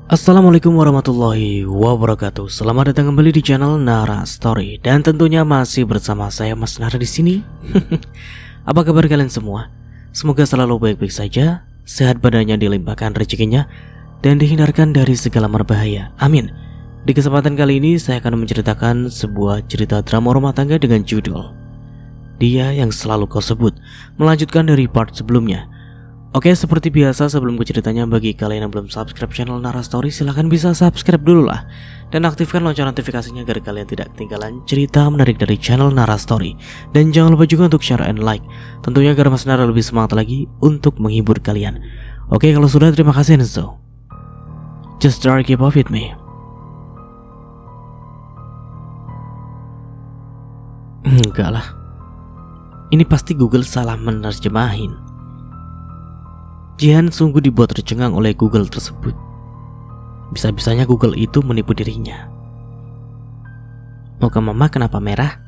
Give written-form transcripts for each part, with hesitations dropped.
Assalamualaikum warahmatullahi wabarakatuh. Selamat datang kembali di channel Nara Story dan tentunya masih bersama saya Mas Nara di sini. Apa kabar kalian semua? Semoga selalu baik-baik saja, sehat badannya, dilimpahkan rezekinya dan dihindarkan dari segala berbahaya. Amin. Di kesempatan kali ini saya akan menceritakan sebuah cerita drama rumah tangga dengan judul Dia Yang Selalu Kau Sebut, melanjutkan dari part sebelumnya. Oke, seperti biasa sebelum ke ceritanya, bagi kalian yang belum subscribe channel Nara Story, silahkan bisa subscribe dulu lah dan aktifkan lonceng notifikasinya agar kalian tidak ketinggalan cerita menarik dari channel Nara Story. Dan jangan lupa juga untuk share and like, tentunya agar Mas Nara lebih semangat lagi untuk menghibur kalian. Oke, kalau sudah, terima kasih. And so just try keep up with me. Enggak lah, ini pasti Google salah menerjemahin. Jihan sungguh dibuat tercengang oleh Google tersebut. Bisa-bisanya Google itu menipu dirinya. Muka mama kenapa merah?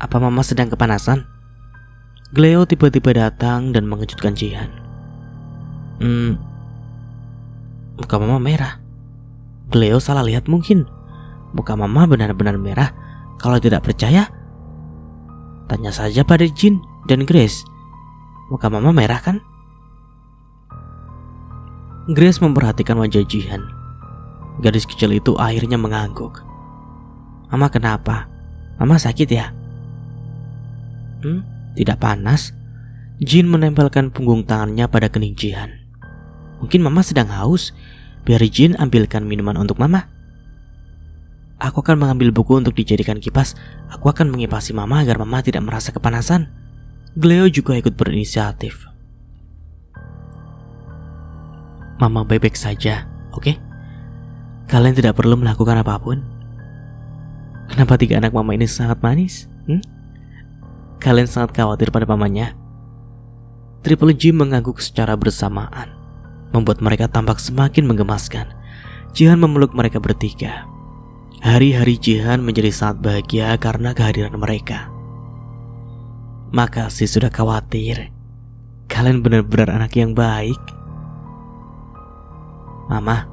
Apa mama sedang kepanasan? Gleo tiba-tiba datang dan mengejutkan Jihan. Muka mama merah. Gleo salah lihat mungkin. Muka mama benar-benar merah. Kalau tidak percaya, tanya saja pada Jin dan Grace. Muka mama merah kan? Grace memperhatikan wajah Jihan. Gadis kecil itu akhirnya mengangguk. Mama kenapa? Mama sakit ya? Tidak panas. Jin menempelkan punggung tangannya pada kening Jihan. Mungkin mama sedang haus. Biar Jin ambilkan minuman untuk mama. Aku akan mengambil buku untuk dijadikan kipas. Aku akan mengipasi mama agar mama tidak merasa kepanasan. Gleo juga ikut berinisiatif. Mama baik-baik saja, oke? Kalian tidak perlu melakukan apapun. Kenapa tiga anak mama ini sangat manis? Kalian sangat khawatir pada mamanya. Triple J mengangguk secara bersamaan, membuat mereka tampak semakin menggemaskan. Jihan memeluk mereka bertiga. Hari-hari Jihan menjadi sangat bahagia karena kehadiran mereka. Makasih sudah khawatir. Kalian benar-benar anak yang baik. Mama,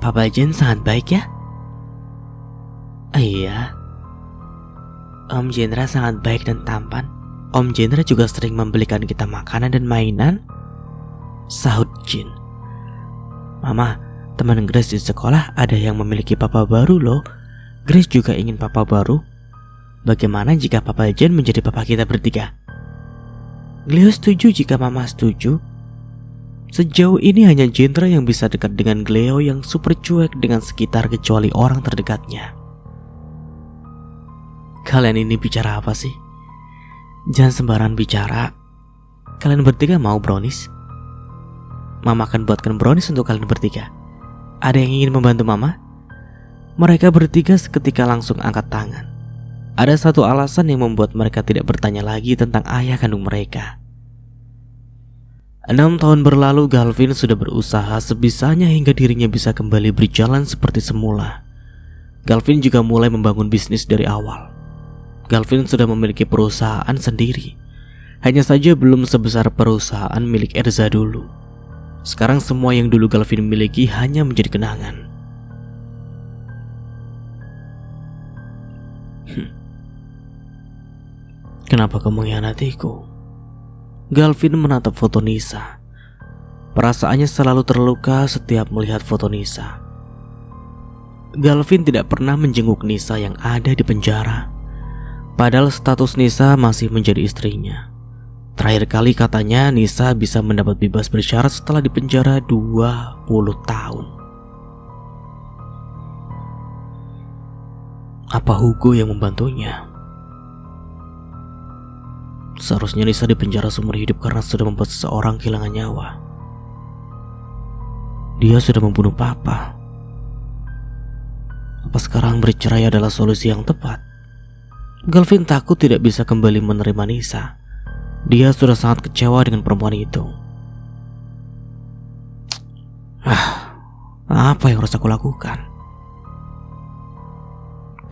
Papa Jin sangat baik ya? Iya. Om Jendra sangat baik dan tampan. Om Jendra juga sering membelikan kita makanan dan mainan, sahut Jin. Mama, teman Grace di sekolah ada yang memiliki papa baru loh. Grace juga ingin papa baru. Bagaimana jika Papa Jin menjadi papa kita bertiga? Gleo setuju jika mama setuju. Sejauh ini hanya Jendra yang bisa dekat dengan Gleo yang super cuek dengan sekitar kecuali orang terdekatnya. Kalian ini bicara apa sih? Jangan sembarangan bicara. Kalian bertiga mau brownies? Mama akan buatkan brownies untuk kalian bertiga. Ada yang ingin membantu mama? Mereka bertiga seketika langsung angkat tangan. Ada satu alasan yang membuat mereka tidak bertanya lagi tentang ayah kandung mereka. 6 tahun berlalu, Galvin sudah berusaha sebisanya hingga dirinya bisa kembali berjalan seperti semula. Galvin juga mulai membangun bisnis dari awal. Galvin sudah memiliki perusahaan sendiri. Hanya saja belum sebesar perusahaan milik Erza dulu. Sekarang semua yang dulu Galvin miliki hanya menjadi kenangan. Kenapa kamu mengkhianatiku? Galvin menatap foto Nisa. Perasaannya selalu terluka setiap melihat foto Nisa. Galvin tidak pernah menjenguk Nisa yang ada di penjara. Padahal status Nisa masih menjadi istrinya. Terakhir kali katanya Nisa bisa mendapat bebas bersyarat setelah dipenjara 20 tahun. Apa Hugo yang membantunya? Seharusnya Nisa dipenjara seumur hidup karena sudah membuat seseorang kehilangan nyawa. Dia sudah membunuh papa. Apa sekarang bercerai adalah solusi yang tepat? Galvin takut tidak bisa kembali menerima Nisa. Dia sudah sangat kecewa dengan perempuan itu. Apa yang harus aku lakukan?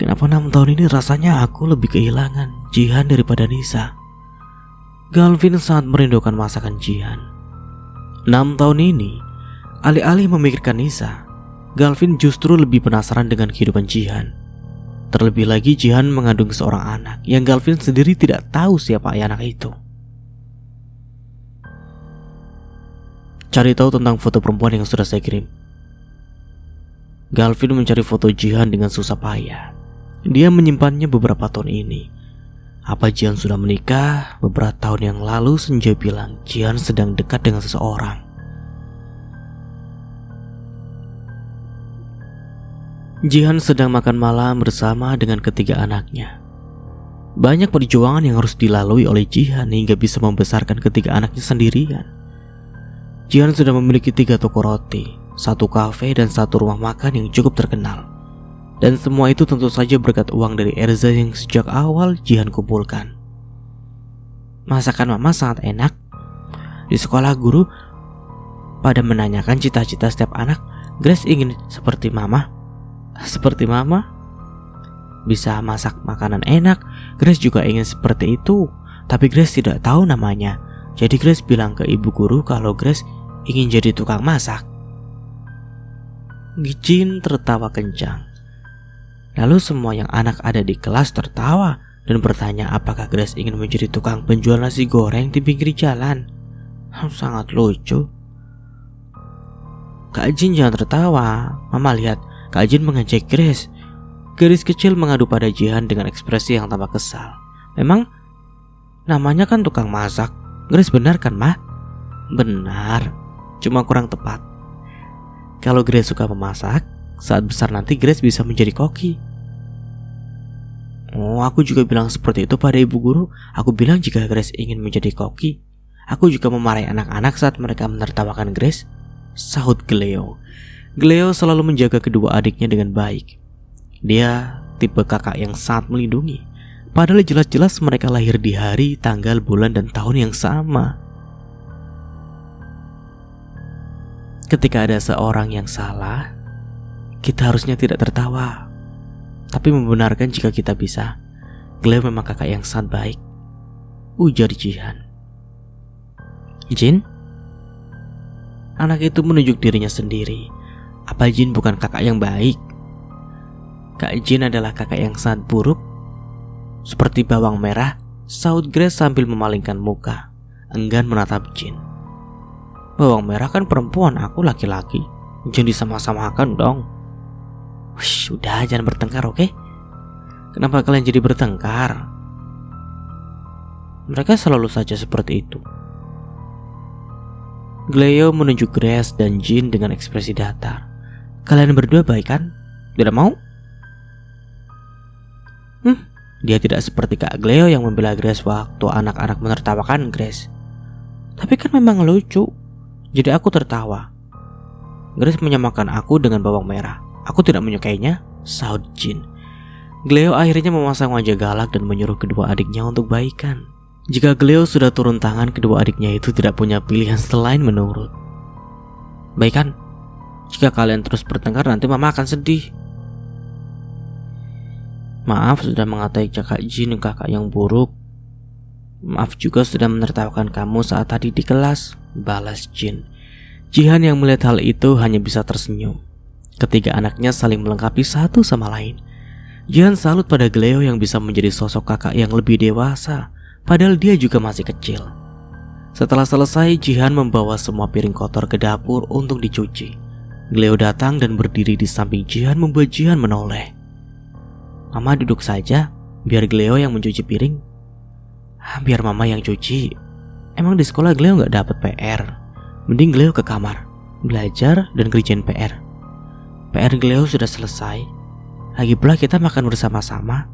Kenapa 6 tahun ini rasanya aku lebih kehilangan Jihan daripada Nisa? Galvin sangat merindukan masakan Jihan. 6 tahun ini, Alih-alih memikirkan Nisa, Galvin justru lebih penasaran dengan kehidupan Jihan. Terlebih lagi Jihan mengandung seorang anak yang Galvin sendiri tidak tahu siapa ayah anak itu. Cari tahu tentang foto perempuan yang sudah saya kirim. Galvin mencari foto Jihan dengan susah payah. Dia menyimpannya beberapa tahun ini. Apa Jihan sudah menikah? Beberapa tahun yang lalu Senja bilang Jihan sedang dekat dengan seseorang. Jihan sedang makan malam bersama dengan ketiga anaknya. Banyak perjuangan yang harus dilalui oleh Jihan hingga bisa membesarkan ketiga anaknya sendirian. Jihan sudah memiliki 3 toko roti, 1 kafe, dan 1 rumah makan yang cukup terkenal. Dan semua itu tentu saja berkat uang dari Erza yang sejak awal Jihan kumpulkan. Masakan mama sangat enak. Di sekolah guru pada menanyakan cita-cita setiap anak. Grace ingin seperti mama. Seperti mama? Bisa masak makanan enak. Grace juga ingin seperti itu. Tapi Grace tidak tahu namanya. Jadi Grace bilang ke ibu guru kalau Grace ingin jadi tukang masak. Jin tertawa kencang. Lalu semua yang anak ada di kelas tertawa dan bertanya apakah Grace ingin menjadi tukang penjual nasi goreng di pinggir jalan. Sangat lucu. Kak Jin jangan tertawa. Mama lihat, Kak Jin mengejek Grace. Gadis kecil mengadu pada Jihan dengan ekspresi yang tampak kesal. Memang namanya kan tukang masak. Grace benar kan, Ma? Benar, cuma kurang tepat. Kalau Grace suka memasak, saat besar nanti Grace bisa menjadi koki. Oh, aku juga bilang seperti itu pada ibu guru. Aku bilang jika Grace ingin menjadi koki. Aku juga memarahi anak-anak saat mereka menertawakan Grace, sahut Cleo. Cleo selalu menjaga kedua adiknya dengan baik. Dia tipe kakak yang sangat melindungi. Padahal jelas-jelas mereka lahir di hari, tanggal, bulan, dan tahun yang sama. Ketika ada seorang yang salah, kita harusnya tidak tertawa, tapi membenarkan jika kita bisa. Cleo memang kakak yang sangat baik, ujar Jihan. Jin? Anak itu menunjuk dirinya sendiri. Apa Jin bukan kakak yang baik? Kak Jin adalah kakak yang sangat buruk. Seperti bawang merah, sahut Grace sambil memalingkan muka, enggan menatap Jin. Bawang merah kan perempuan, aku laki-laki. Jangan disama-samakan dong. Wush, udah jangan bertengkar, oke? Kenapa kalian jadi bertengkar? Mereka selalu saja seperti itu. Cleo menunjuk Grace dan Jin dengan ekspresi datar. Kalian berdua baik kan? Tidak mau? Dia tidak seperti Kak Cleo yang membela Grace waktu anak-anak menertawakan Grace. Tapi kan memang lucu. Jadi aku tertawa. Grace menyamakan aku dengan bawang merah. Aku tidak menyukainya, sahut Jin. Cleo akhirnya memasang wajah galak dan menyuruh kedua adiknya untuk baikan. Jika Cleo sudah turun tangan, kedua adiknya itu tidak punya pilihan selain menurut. Baikan. Jika kalian terus bertengkar nanti mama akan sedih. Maaf sudah mengatai kakak Jin kakak yang buruk. Maaf juga sudah menertawakan kamu saat tadi di kelas, balas Jin. Jihan yang melihat hal itu hanya bisa tersenyum. Ketiga anaknya saling melengkapi satu sama lain. Jihan salut pada Cleo yang bisa menjadi sosok kakak yang lebih dewasa, padahal dia juga masih kecil. Setelah selesai, Jihan membawa semua piring kotor ke dapur untuk dicuci. Cleo datang dan berdiri di samping Jihan membuat Jihan menoleh. Mama duduk saja, biar Cleo yang mencuci piring. Biar mama yang cuci. Emang di sekolah Cleo gak dapat PR. Mending Cleo ke kamar, belajar dan kerjain PR. PR Cleo sudah selesai. Lagi pula kita makan bersama-sama.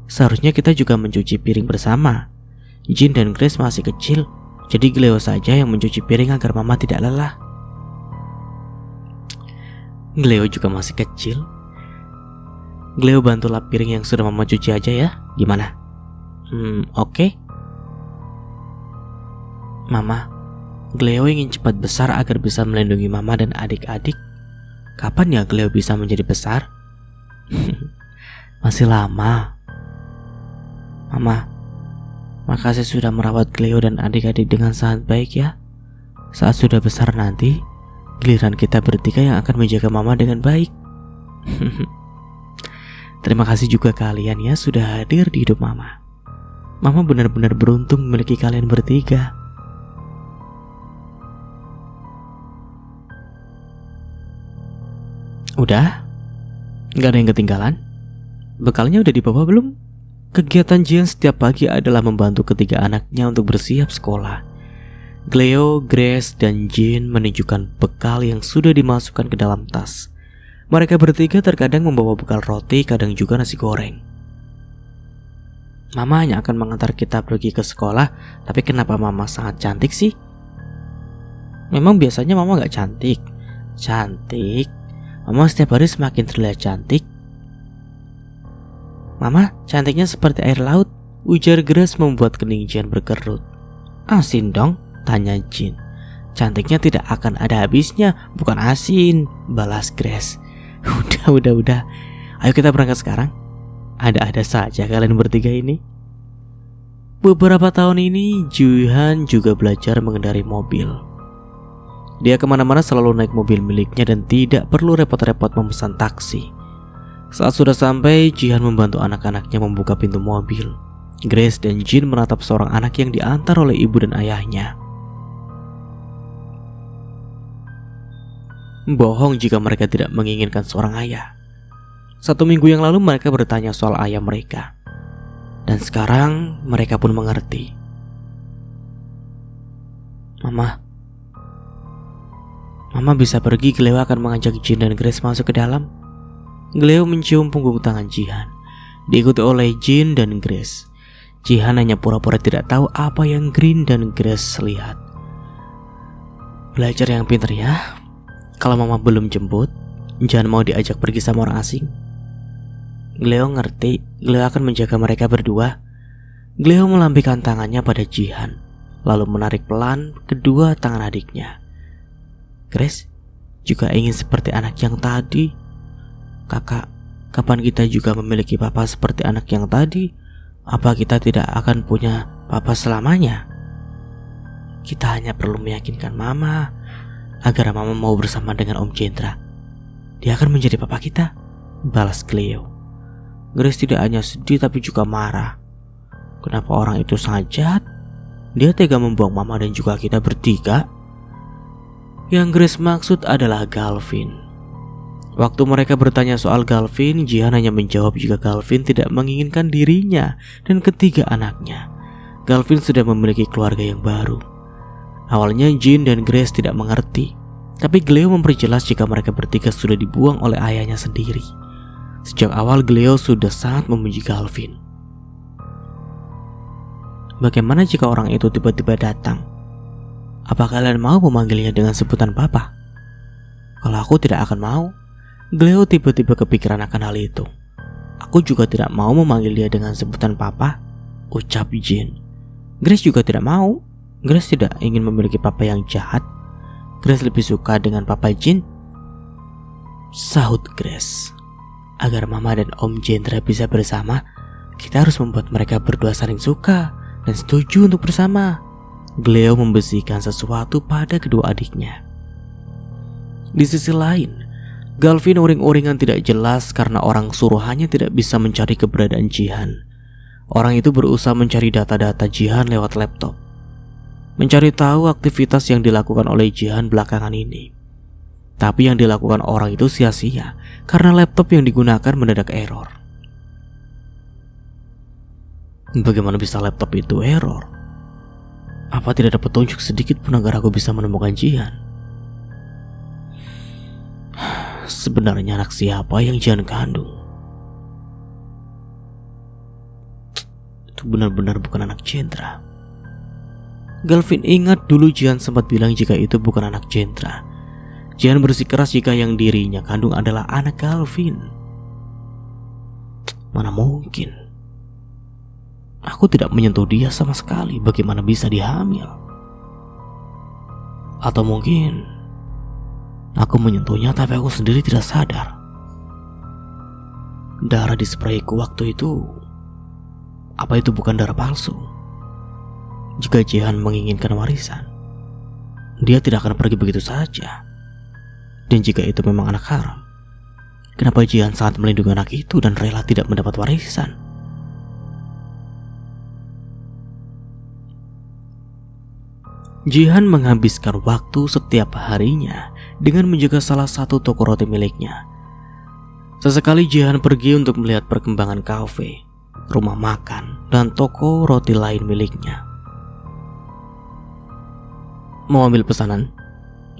Seharusnya kita juga mencuci piring bersama. Jin dan Grace masih kecil, jadi Cleo saja yang mencuci piring agar mama tidak lelah. Cleo juga masih kecil. Cleo bantu lap piring yang sudah mama cuci aja ya. Gimana? Oke. Mama, Cleo ingin cepat besar agar bisa melindungi mama dan adik-adik. Kapan ya Cleo bisa menjadi besar? Masih lama. Mama, makasih sudah merawat Cleo dan adik-adik dengan sangat baik ya. Saat sudah besar nanti, giliran kita bertiga yang akan menjaga mama dengan baik. Terima kasih juga kalian ya sudah hadir di hidup mama. Mama benar-benar beruntung memiliki kalian bertiga. Udah? Gak ada yang ketinggalan? Bekalnya udah dibawa belum? Kegiatan Jihan setiap pagi adalah membantu ketiga anaknya untuk bersiap sekolah. Cleo, Grace, dan Jin menunjukkan bekal yang sudah dimasukkan ke dalam tas. Mereka bertiga terkadang membawa bekal roti, kadang juga nasi goreng. Mama hanya akan mengantar kita pergi ke sekolah, tapi kenapa mama sangat cantik sih? Memang biasanya mama gak cantik. Cantik? Mama setiap hari semakin terlihat cantik. Mama, cantiknya seperti air laut, ujar Grace membuat kening Jin berkerut. Asin dong, tanya Jin. Cantiknya tidak akan ada habisnya, bukan asin, balas Grace. Udah. Ayo kita berangkat sekarang. Ada-ada saja kalian bertiga ini. Beberapa tahun ini, Jihan juga belajar mengendarai mobil. Dia kemana-mana selalu naik mobil miliknya dan tidak perlu repot-repot memesan taksi. Saat sudah sampai, Jihan membantu anak-anaknya membuka pintu mobil. Grace dan Jin menatap seorang anak yang diantar oleh ibu dan ayahnya. Bohong jika mereka tidak menginginkan seorang ayah. 1 minggu yang lalu mereka bertanya soal ayah mereka. Dan sekarang mereka pun mengerti. Mama bisa pergi, Cleo akan mengajak Jin dan Grace masuk ke dalam. Cleo mencium punggung tangan Jihan, diikuti oleh Jin dan Grace. Jihan hanya pura-pura tidak tahu apa yang Green dan Grace lihat. Belajar yang pintar ya. Kalau mama belum jemput, jangan mau diajak pergi sama orang asing. Cleo ngerti, Cleo akan menjaga mereka berdua. Cleo melambaikan tangannya pada Jihan, lalu menarik pelan kedua tangan adiknya. Grace juga ingin seperti anak yang tadi. Kakak, kapan kita juga memiliki papa seperti anak yang tadi? Apa kita tidak akan punya papa selamanya? Kita hanya perlu meyakinkan mama agar mama mau bersama dengan Om Jendra. Dia akan menjadi papa kita, balas Cleo. Grace tidak hanya sedih tapi juga marah. Kenapa orang itu sangat jahat? Dia tega membuang mama dan juga kita bertiga. Yang Grace maksud adalah Galvin. Waktu mereka bertanya soal Galvin, Jihan hanya menjawab jika Galvin tidak menginginkan dirinya dan ketiga anaknya. Galvin sudah memiliki keluarga yang baru. Awalnya Jin dan Grace tidak mengerti, tapi Cleo memperjelas jika mereka bertiga sudah dibuang oleh ayahnya sendiri. Sejak awal Cleo sudah sangat memuji Galvin. Bagaimana jika orang itu tiba-tiba datang? Apa kalian mau memanggilnya dengan sebutan papa? Kalau aku tidak akan mau. Cleo tiba-tiba kepikiran akan hal itu. Aku juga tidak mau memanggil dia dengan sebutan papa, ucap Jin. Grace juga tidak mau. Grace tidak ingin memiliki papa yang jahat. Grace lebih suka dengan papa Jin, sahut Grace. Agar mama dan Om Jendra bisa bersama, kita harus membuat mereka berdua saling suka dan setuju untuk bersama. Cleo membisikkan sesuatu pada kedua adiknya. Di sisi lain, Galvin uring-uringan tidak jelas karena orang suruhannya tidak bisa mencari keberadaan Jihan. Orang itu berusaha mencari data-data Jihan lewat laptop, mencari tahu aktivitas yang dilakukan oleh Jihan belakangan ini. Tapi yang dilakukan orang itu sia-sia karena laptop yang digunakan mendadak error. Bagaimana bisa laptop itu error? Apa tidak ada petunjuk sedikit pun agar aku bisa menemukan Jihan? Sebenarnya anak siapa yang Jihan kandung? Itu benar-benar bukan anak Jendra. Galvin ingat dulu Jihan sempat bilang jika itu bukan anak Jendra. Jihan bersikeras jika yang dirinya kandung adalah anak Galvin. Mana mungkin? Aku tidak menyentuh dia sama sekali. Bagaimana bisa dia hamil? Atau mungkin aku menyentuhnya tapi aku sendiri tidak sadar. Darah di sprayku waktu itu, apa itu bukan darah palsu? Jika Jihan menginginkan warisan, dia tidak akan pergi begitu saja. Dan jika itu memang anak haram, kenapa Jihan sangat melindungi anak itu dan rela tidak mendapat warisan? Jihan menghabiskan waktu setiap harinya dengan menjaga salah satu toko roti miliknya. Sesekali Jihan pergi untuk melihat perkembangan kafe, rumah makan, dan toko roti lain miliknya. Mau ambil pesanan?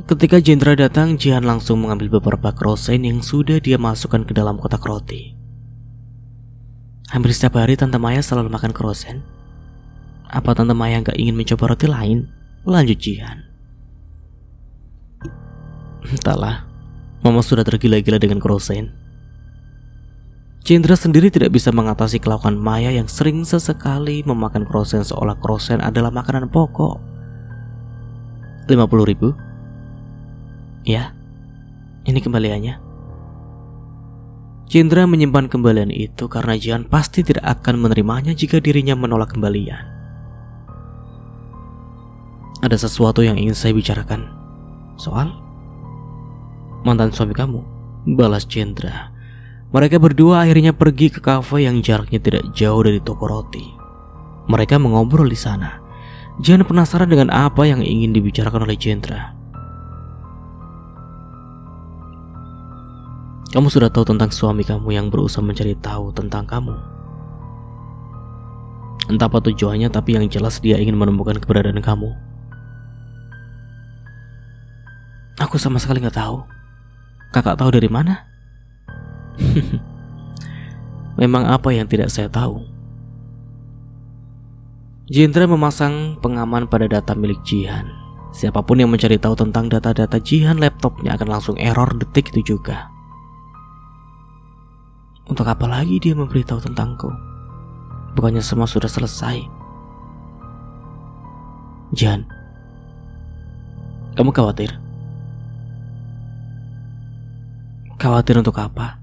Ketika Jendra datang, Jihan langsung mengambil beberapa krosen yang sudah dia masukkan ke dalam kotak roti. Hampir setiap hari Tante Maya selalu makan krosen. Apa Tante Maya nggak ingin mencoba roti lain? Lanjut Jihan. Entahlah, Mama sudah tergila-gila dengan krosen. Jendra sendiri tidak bisa mengatasi kelakuan Maya yang sering sesekali memakan krosen seolah krosen adalah makanan pokok. 50.000? Ya, ini kembaliannya. Jendra menyimpan kembalian itu karena Jihan pasti tidak akan menerimanya jika dirinya menolak kembalian. Ada sesuatu yang ingin saya bicarakan. Soal mantan suami kamu, balas Jendra. Mereka berdua akhirnya pergi ke kafe yang jaraknya tidak jauh dari toko roti. Mereka mengobrol di sana. Jihan penasaran dengan apa yang ingin dibicarakan oleh Jendra. Kamu sudah tahu tentang suami kamu yang berusaha mencari tahu tentang kamu. Entah apa tujuannya, tapi yang jelas dia ingin menemukan keberadaan kamu. Aku sama sekali nggak tahu. Kakak tahu dari mana? Memang apa yang tidak saya tahu? Jendra memasang pengaman pada data milik Jihan. Siapapun yang mencari tahu tentang data-data Jihan, laptopnya akan langsung error detik itu juga. Untuk apa lagi dia memberitahu tentangku? Bukannya semua sudah selesai? Jihan, kamu khawatir? Khawatir untuk apa?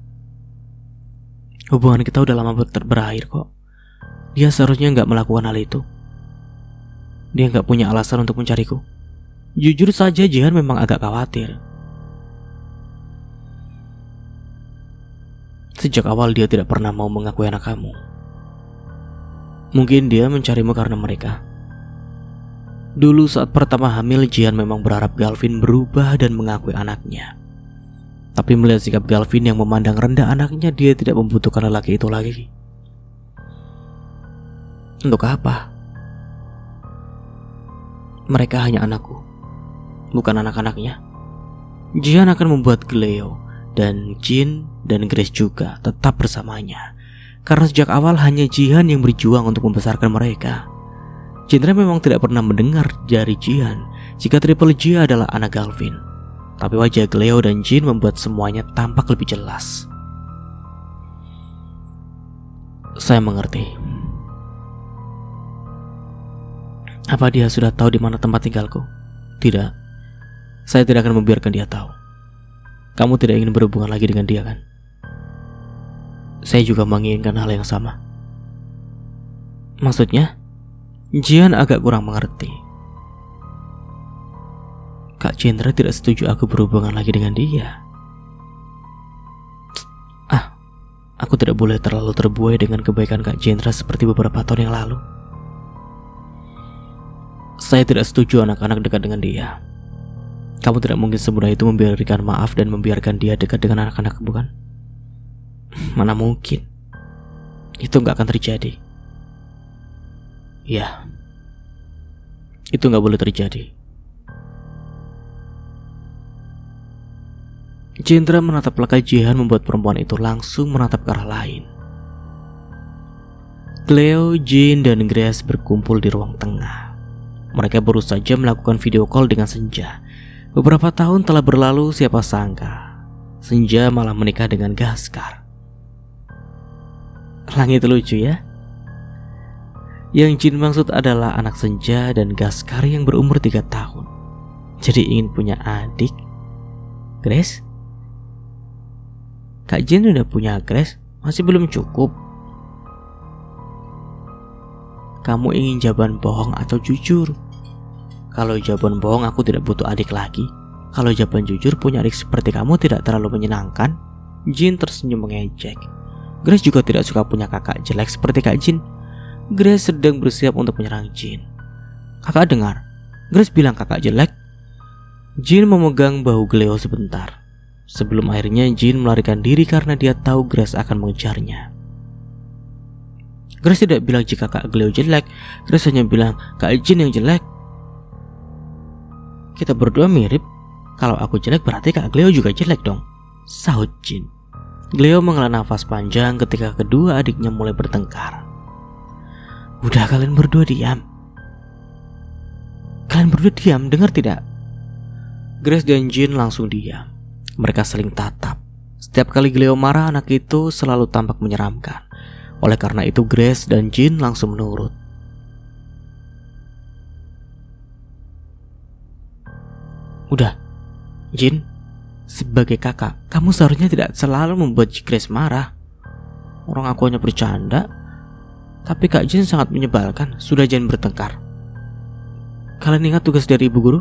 Hubungan kita udah lama berakhir kok. Dia seharusnya gak melakukan hal itu. Dia gak punya alasan untuk mencariku. Jujur saja Jihan memang agak khawatir. Sejak awal dia tidak pernah mau mengakui anak kamu. Mungkin dia mencarimu karena mereka. Dulu saat pertama hamil, Jihan memang berharap Galvin berubah dan mengakui anaknya. Tapi melihat sikap Galvin yang memandang rendah anaknya, dia tidak membutuhkan lelaki itu lagi. Untuk apa? Mereka hanya anakku, bukan anak-anaknya. Jihan akan membuat Cleo dan Jin dan Grace juga tetap bersamanya. Karena sejak awal hanya Jihan yang berjuang untuk membesarkan mereka. Jendra memang tidak pernah mendengar dari Jihan jika Triple J adalah anak Galvin. Tapi wajah Cleo dan Jin membuat semuanya tampak lebih jelas. Saya mengerti. Apa dia sudah tahu di mana tempat tinggalku? Tidak. Saya tidak akan membiarkan dia tahu. Kamu tidak ingin berhubungan lagi dengan dia, kan? Saya juga menginginkan hal yang sama. Maksudnya? Jihan agak kurang mengerti. Kak Jendra tidak setuju aku berhubungan lagi dengan dia. Aku tidak boleh terlalu terbuai dengan kebaikan Kak Jendra seperti beberapa tahun yang lalu. Saya tidak setuju anak-anak dekat dengan dia. Kamu tidak mungkin semudah itu memberikan maaf dan membiarkan dia dekat dengan anak-anak, bukan? Mana mungkin. Itu gak akan terjadi. Ya, itu gak boleh terjadi. Jendra menatap langkah Jihan membuat perempuan itu langsung menatap ke arah lain. Cleo, Jin, dan Grace berkumpul di ruang tengah. Mereka baru saja melakukan video call dengan Senja. Beberapa tahun telah berlalu, siapa sangka Senja malah menikah dengan Gaskar. Langit lucu ya. Yang Jin maksud adalah anak Senja dan Gaskar yang berumur 3 tahun. Jadi ingin punya adik. Grace? Kak Jin udah punya Grace, masih belum cukup. Kamu ingin jawaban bohong atau jujur? Kalau jawaban bohong, aku tidak butuh adik lagi. Kalau jawaban jujur punya adik seperti kamu tidak terlalu menyenangkan. Jin tersenyum mengejek. Grace juga tidak suka punya kakak jelek seperti Kak Jin. Grace sedang bersiap untuk menyerang Jin. Kakak dengar, Grace bilang kakak jelek. Jin memegang bahu Cleo sebentar. Sebelum akhirnya Jin melarikan diri karena dia tahu Grace akan mengejarnya. Grace tidak bilang jika Kak Cleo jelek. Grace hanya bilang Kak Jin yang jelek. Kita berdua mirip. Kalau aku jelek berarti Kak Cleo juga jelek dong, sahut Jin. Cleo menghela nafas panjang ketika kedua adiknya mulai bertengkar. Udah, kalian berdua diam. Kalian berdua diam, dengar tidak? Grace dan Jin langsung diam. Mereka saling tatap. Setiap kali Cleo marah, anak itu selalu tampak menyeramkan. Oleh karena itu Grace dan Jin langsung menurut. Udah, Jin, sebagai kakak, kamu seharusnya tidak selalu membuat Grace marah. Orang aku hanya bercanda. Tapi Kak Jin sangat menyebalkan. Sudah, jangan bertengkar. Kalian ingat tugas dari ibu guru?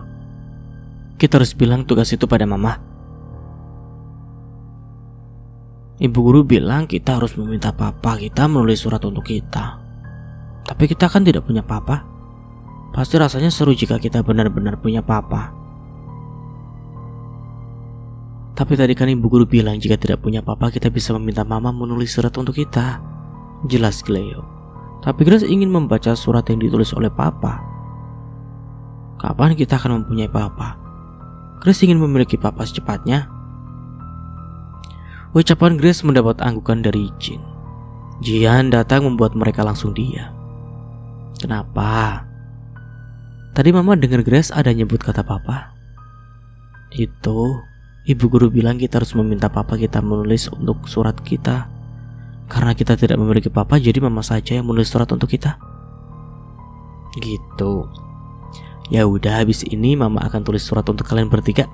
Kita harus bilang tugas itu pada mama. Ibu guru bilang kita harus meminta papa kita menulis surat untuk kita. Tapi kita kan tidak punya papa. Pasti rasanya seru jika kita benar-benar punya papa. Tapi tadi kan ibu guru bilang jika tidak punya papa kita bisa meminta mama menulis surat untuk kita. Jelas Cleo. Tapi Grace ingin membaca surat yang ditulis oleh papa. Kapan kita akan mempunyai papa? Grace ingin memiliki papa secepatnya. Ucapan Grace mendapat anggukan dari Jin. Jian datang membuat mereka langsung diam. Kenapa? Tadi mama dengar Grace ada nyebut kata papa. Itu ibu guru bilang kita harus meminta papa kita menulis untuk surat kita. Karena kita tidak memiliki papa, jadi mama saja yang menulis surat untuk kita. Gitu. Ya udah, habis ini mama akan tulis surat untuk kalian bertiga.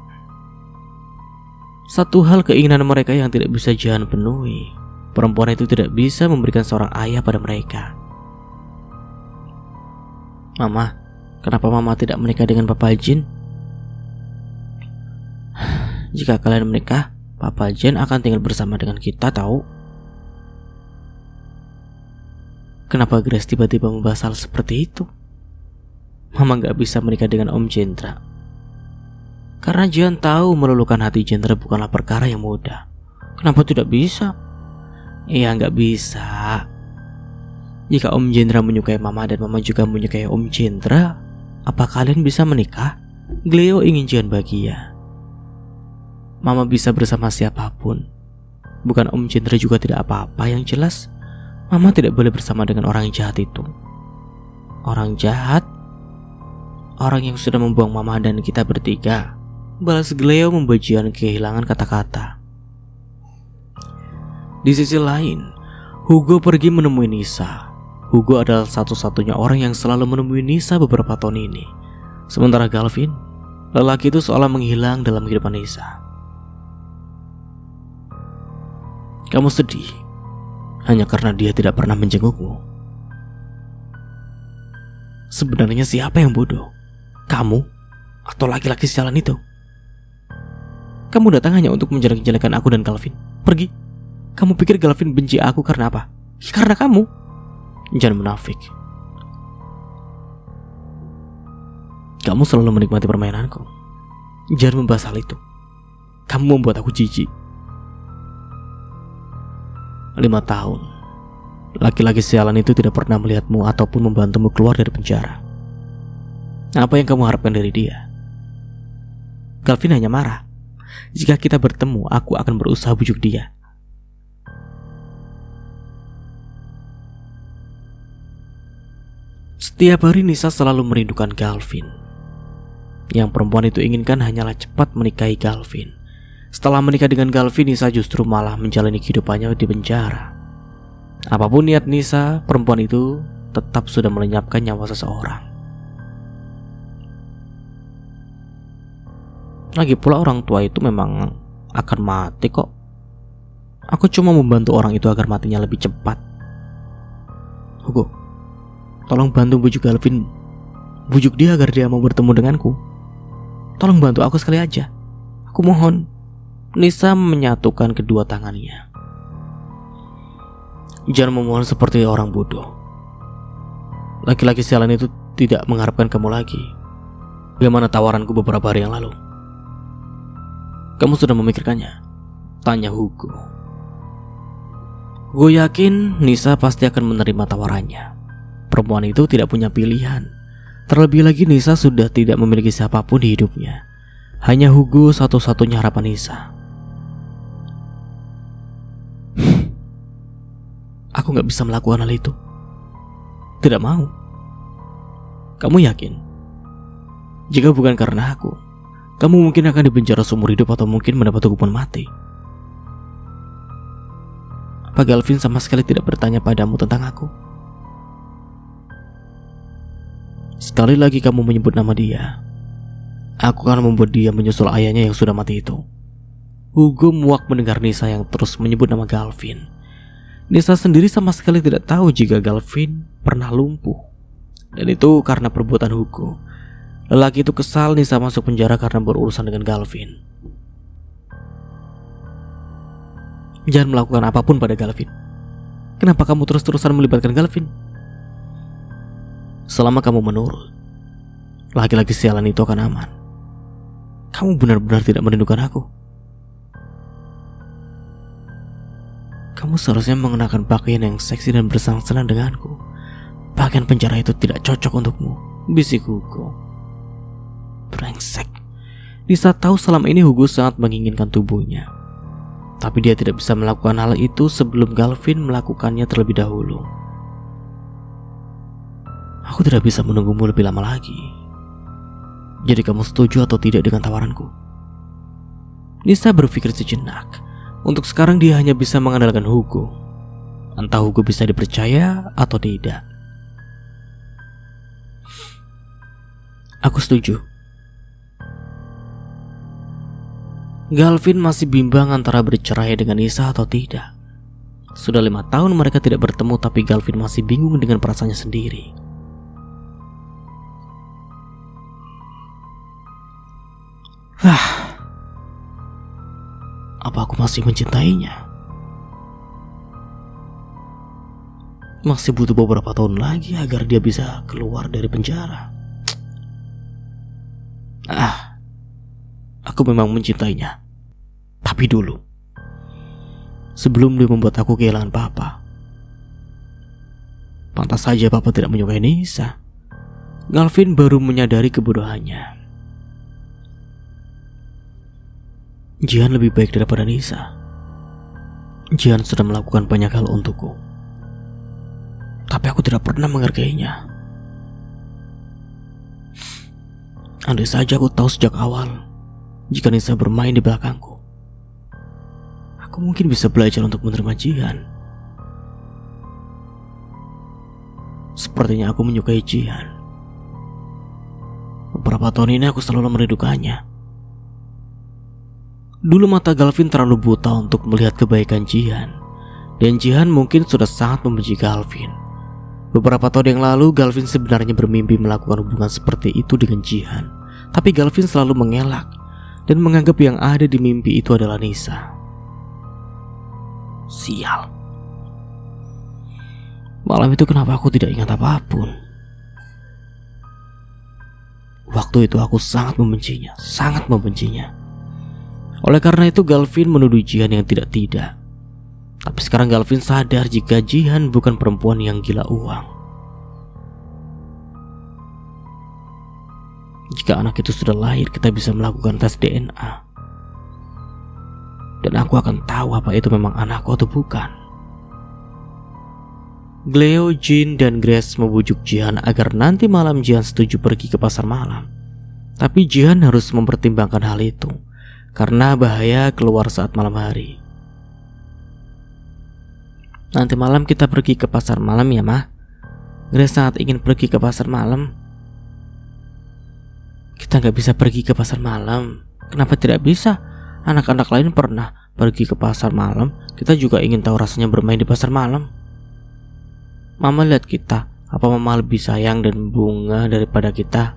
Satu hal keinginan mereka yang tidak bisa Jian penuhi. Perempuan itu tidak bisa memberikan seorang ayah pada mereka. Mama, kenapa mama tidak menikah dengan Papa Jin? Jika kalian menikah, Papa Jin akan tinggal bersama dengan kita, tahu? Kenapa Grace tiba-tiba membahas hal seperti itu? Mama gak bisa menikah dengan Om Jendra. Karena Jian tahu meluluhkan hati Jendra bukanlah perkara yang mudah. Kenapa tidak bisa? Iya, gak bisa. Jika Om Jendra menyukai Mama dan Mama juga menyukai Om Jendra, apa kalian bisa menikah? Cleo ingin Jian bahagia. Mama bisa bersama siapapun. Bukan Om Jendra juga tidak apa-apa. Yang jelas Mama tidak boleh bersama dengan orang jahat itu. Orang jahat? Orang yang sudah membuang Mama dan kita bertiga. Balas Cleo membuat Jian kehilangan kata-kata. Di sisi lain, Hugo pergi menemui Nisa. Hugo adalah satu-satunya orang yang selalu menemui Nisa beberapa tahun ini. Sementara Galvin, lelaki itu seolah menghilang dalam kehidupan Nisa. Kamu sedih hanya karena dia tidak pernah menjengukmu. Sebenarnya siapa yang bodoh? Kamu atau laki-laki sialan itu? Kamu datang hanya untuk menjelek-jelekan aku dan Galvin. Pergi. Kamu pikir Galvin benci aku karena apa? Karena kamu. Jangan munafik. Kamu selalu menikmati permainanku. Jangan membahas hal itu. Kamu membuat aku jijik. 5 tahun. Laki-laki sialan itu tidak pernah melihatmu ataupun membantumu keluar dari penjara. Apa yang kamu harapkan dari dia? Galvin hanya marah. Jika kita bertemu, aku akan berusaha bujuk dia. Setiap hari Nisa selalu merindukan Galvin. Yang perempuan itu inginkan hanyalah cepat menikahi Galvin. Setelah menikah dengan Galvin, Nisa justru malah menjalani kehidupannya di penjara. Apapun niat Nisa, perempuan itu tetap sudah melenyapkan nyawa seseorang. Lagi pula orang tua itu memang akan mati kok. Aku cuma membantu orang itu agar matinya lebih cepat. Hugo, tolong bantu bujuk Galvin. Bujuk dia agar dia mau bertemu denganku. Tolong bantu aku sekali aja. Aku mohon. Nisa menyatukan kedua tangannya. Jangan memohon seperti orang bodoh. Laki-laki sialan itu tidak mengharapkan kamu lagi. Bagaimana tawaranku beberapa hari yang lalu? Kamu sudah memikirkannya? Tanya Hugo. Gue yakin Nisa pasti akan menerima tawarannya. Perempuan itu tidak punya pilihan. Terlebih lagi Nisa sudah tidak memiliki siapapun di hidupnya. Hanya Hugo satu-satunya harapan Nisa. Aku gak bisa melakukan hal itu. Tidak mau. Kamu yakin? Jika bukan karena aku, kamu mungkin akan dipenjara seumur hidup atau mungkin mendapat hukuman mati. Apa Galvin sama sekali tidak bertanya padamu tentang aku? Sekali lagi kamu menyebut nama dia, aku akan membuat dia menyusul ayahnya yang sudah mati itu. Hugo muak mendengar Nisa yang terus menyebut nama Galvin. Nisa sendiri sama sekali tidak tahu jika Galvin pernah lumpuh. Dan itu karena perbuatan Hugo. Lelaki itu kesal Nisa masuk penjara karena berurusan dengan Galvin. Jangan melakukan apapun pada Galvin. Kenapa kamu terus-terusan melibatkan Galvin? Selama kamu menurut, laki-laki sialan itu akan aman. Kamu benar-benar tidak merindukan aku. Kamu seharusnya mengenakan pakaian yang seksi dan bersang-senang denganku. Pakaian penjara itu tidak cocok untukmu, bisik Hugo. Brengsek. Nisa tahu selama ini Hugo sangat menginginkan tubuhnya. Tapi dia tidak bisa melakukan hal itu sebelum Galvin melakukannya terlebih dahulu. Aku tidak bisa menunggumu lebih lama lagi. Jadi kamu setuju atau tidak dengan tawaranku? Nisa berpikir sejenak. Untuk sekarang dia hanya bisa mengandalkan Hugo. Entah Hugo bisa dipercaya atau tidak. Aku setuju. Galvin masih bimbang antara bercerai dengan Nisa atau tidak. Sudah 5 tahun mereka tidak bertemu, tapi Galvin masih bingung dengan perasaannya sendiri. Apa aku masih mencintainya? Masih butuh beberapa tahun lagi agar dia bisa keluar dari penjara. Aku memang mencintainya. Tapi dulu, sebelum dia membuat aku kehilangan papa. Pantas saja papa tidak menyukai Nisa. Galvin baru menyadari kebodohannya. Jihan lebih baik daripada Nisa. Jihan sudah melakukan banyak hal untukku. Tapi aku tidak pernah menghargainya. Andai saja aku tahu sejak awal jika Nisa bermain di belakangku, aku mungkin bisa belajar untuk menerima Jihan. Sepertinya aku menyukai Jihan. Beberapa tahun ini aku selalu merindukannya. Dulu mata Galvin terlalu buta untuk melihat kebaikan Jihan, dan Jihan mungkin sudah sangat membenci Galvin. Beberapa tahun yang lalu Galvin sebenarnya bermimpi melakukan hubungan seperti itu dengan Jihan, tapi Galvin selalu mengelak dan menganggap yang ada di mimpi itu adalah Nisa. Sial. Malam itu kenapa aku tidak ingat apapun? Waktu itu aku sangat membencinya, sangat membencinya. Oleh karena itu Galvin menuduh Jihan yang tidak-tidak. Tapi sekarang Galvin sadar jika Jihan bukan perempuan yang gila uang. Jika anak itu sudah lahir, kita bisa melakukan tes DNA. Dan aku akan tahu apa itu memang anakku atau bukan. Cleo, Jin, dan Grace membujuk Jihan agar nanti malam Jihan setuju pergi ke pasar malam. Tapi Jihan harus mempertimbangkan hal itu, karena bahaya keluar saat malam hari. Nanti malam kita pergi ke pasar malam ya, Ma? Grace sangat ingin pergi ke pasar malam. Kita gak bisa pergi ke pasar malam. Kenapa tidak bisa? Anak-anak lain pernah pergi ke pasar malam. Kita juga ingin tahu rasanya bermain di pasar malam. Mama lihat kita. Apa Mama lebih sayang dan bunga daripada kita?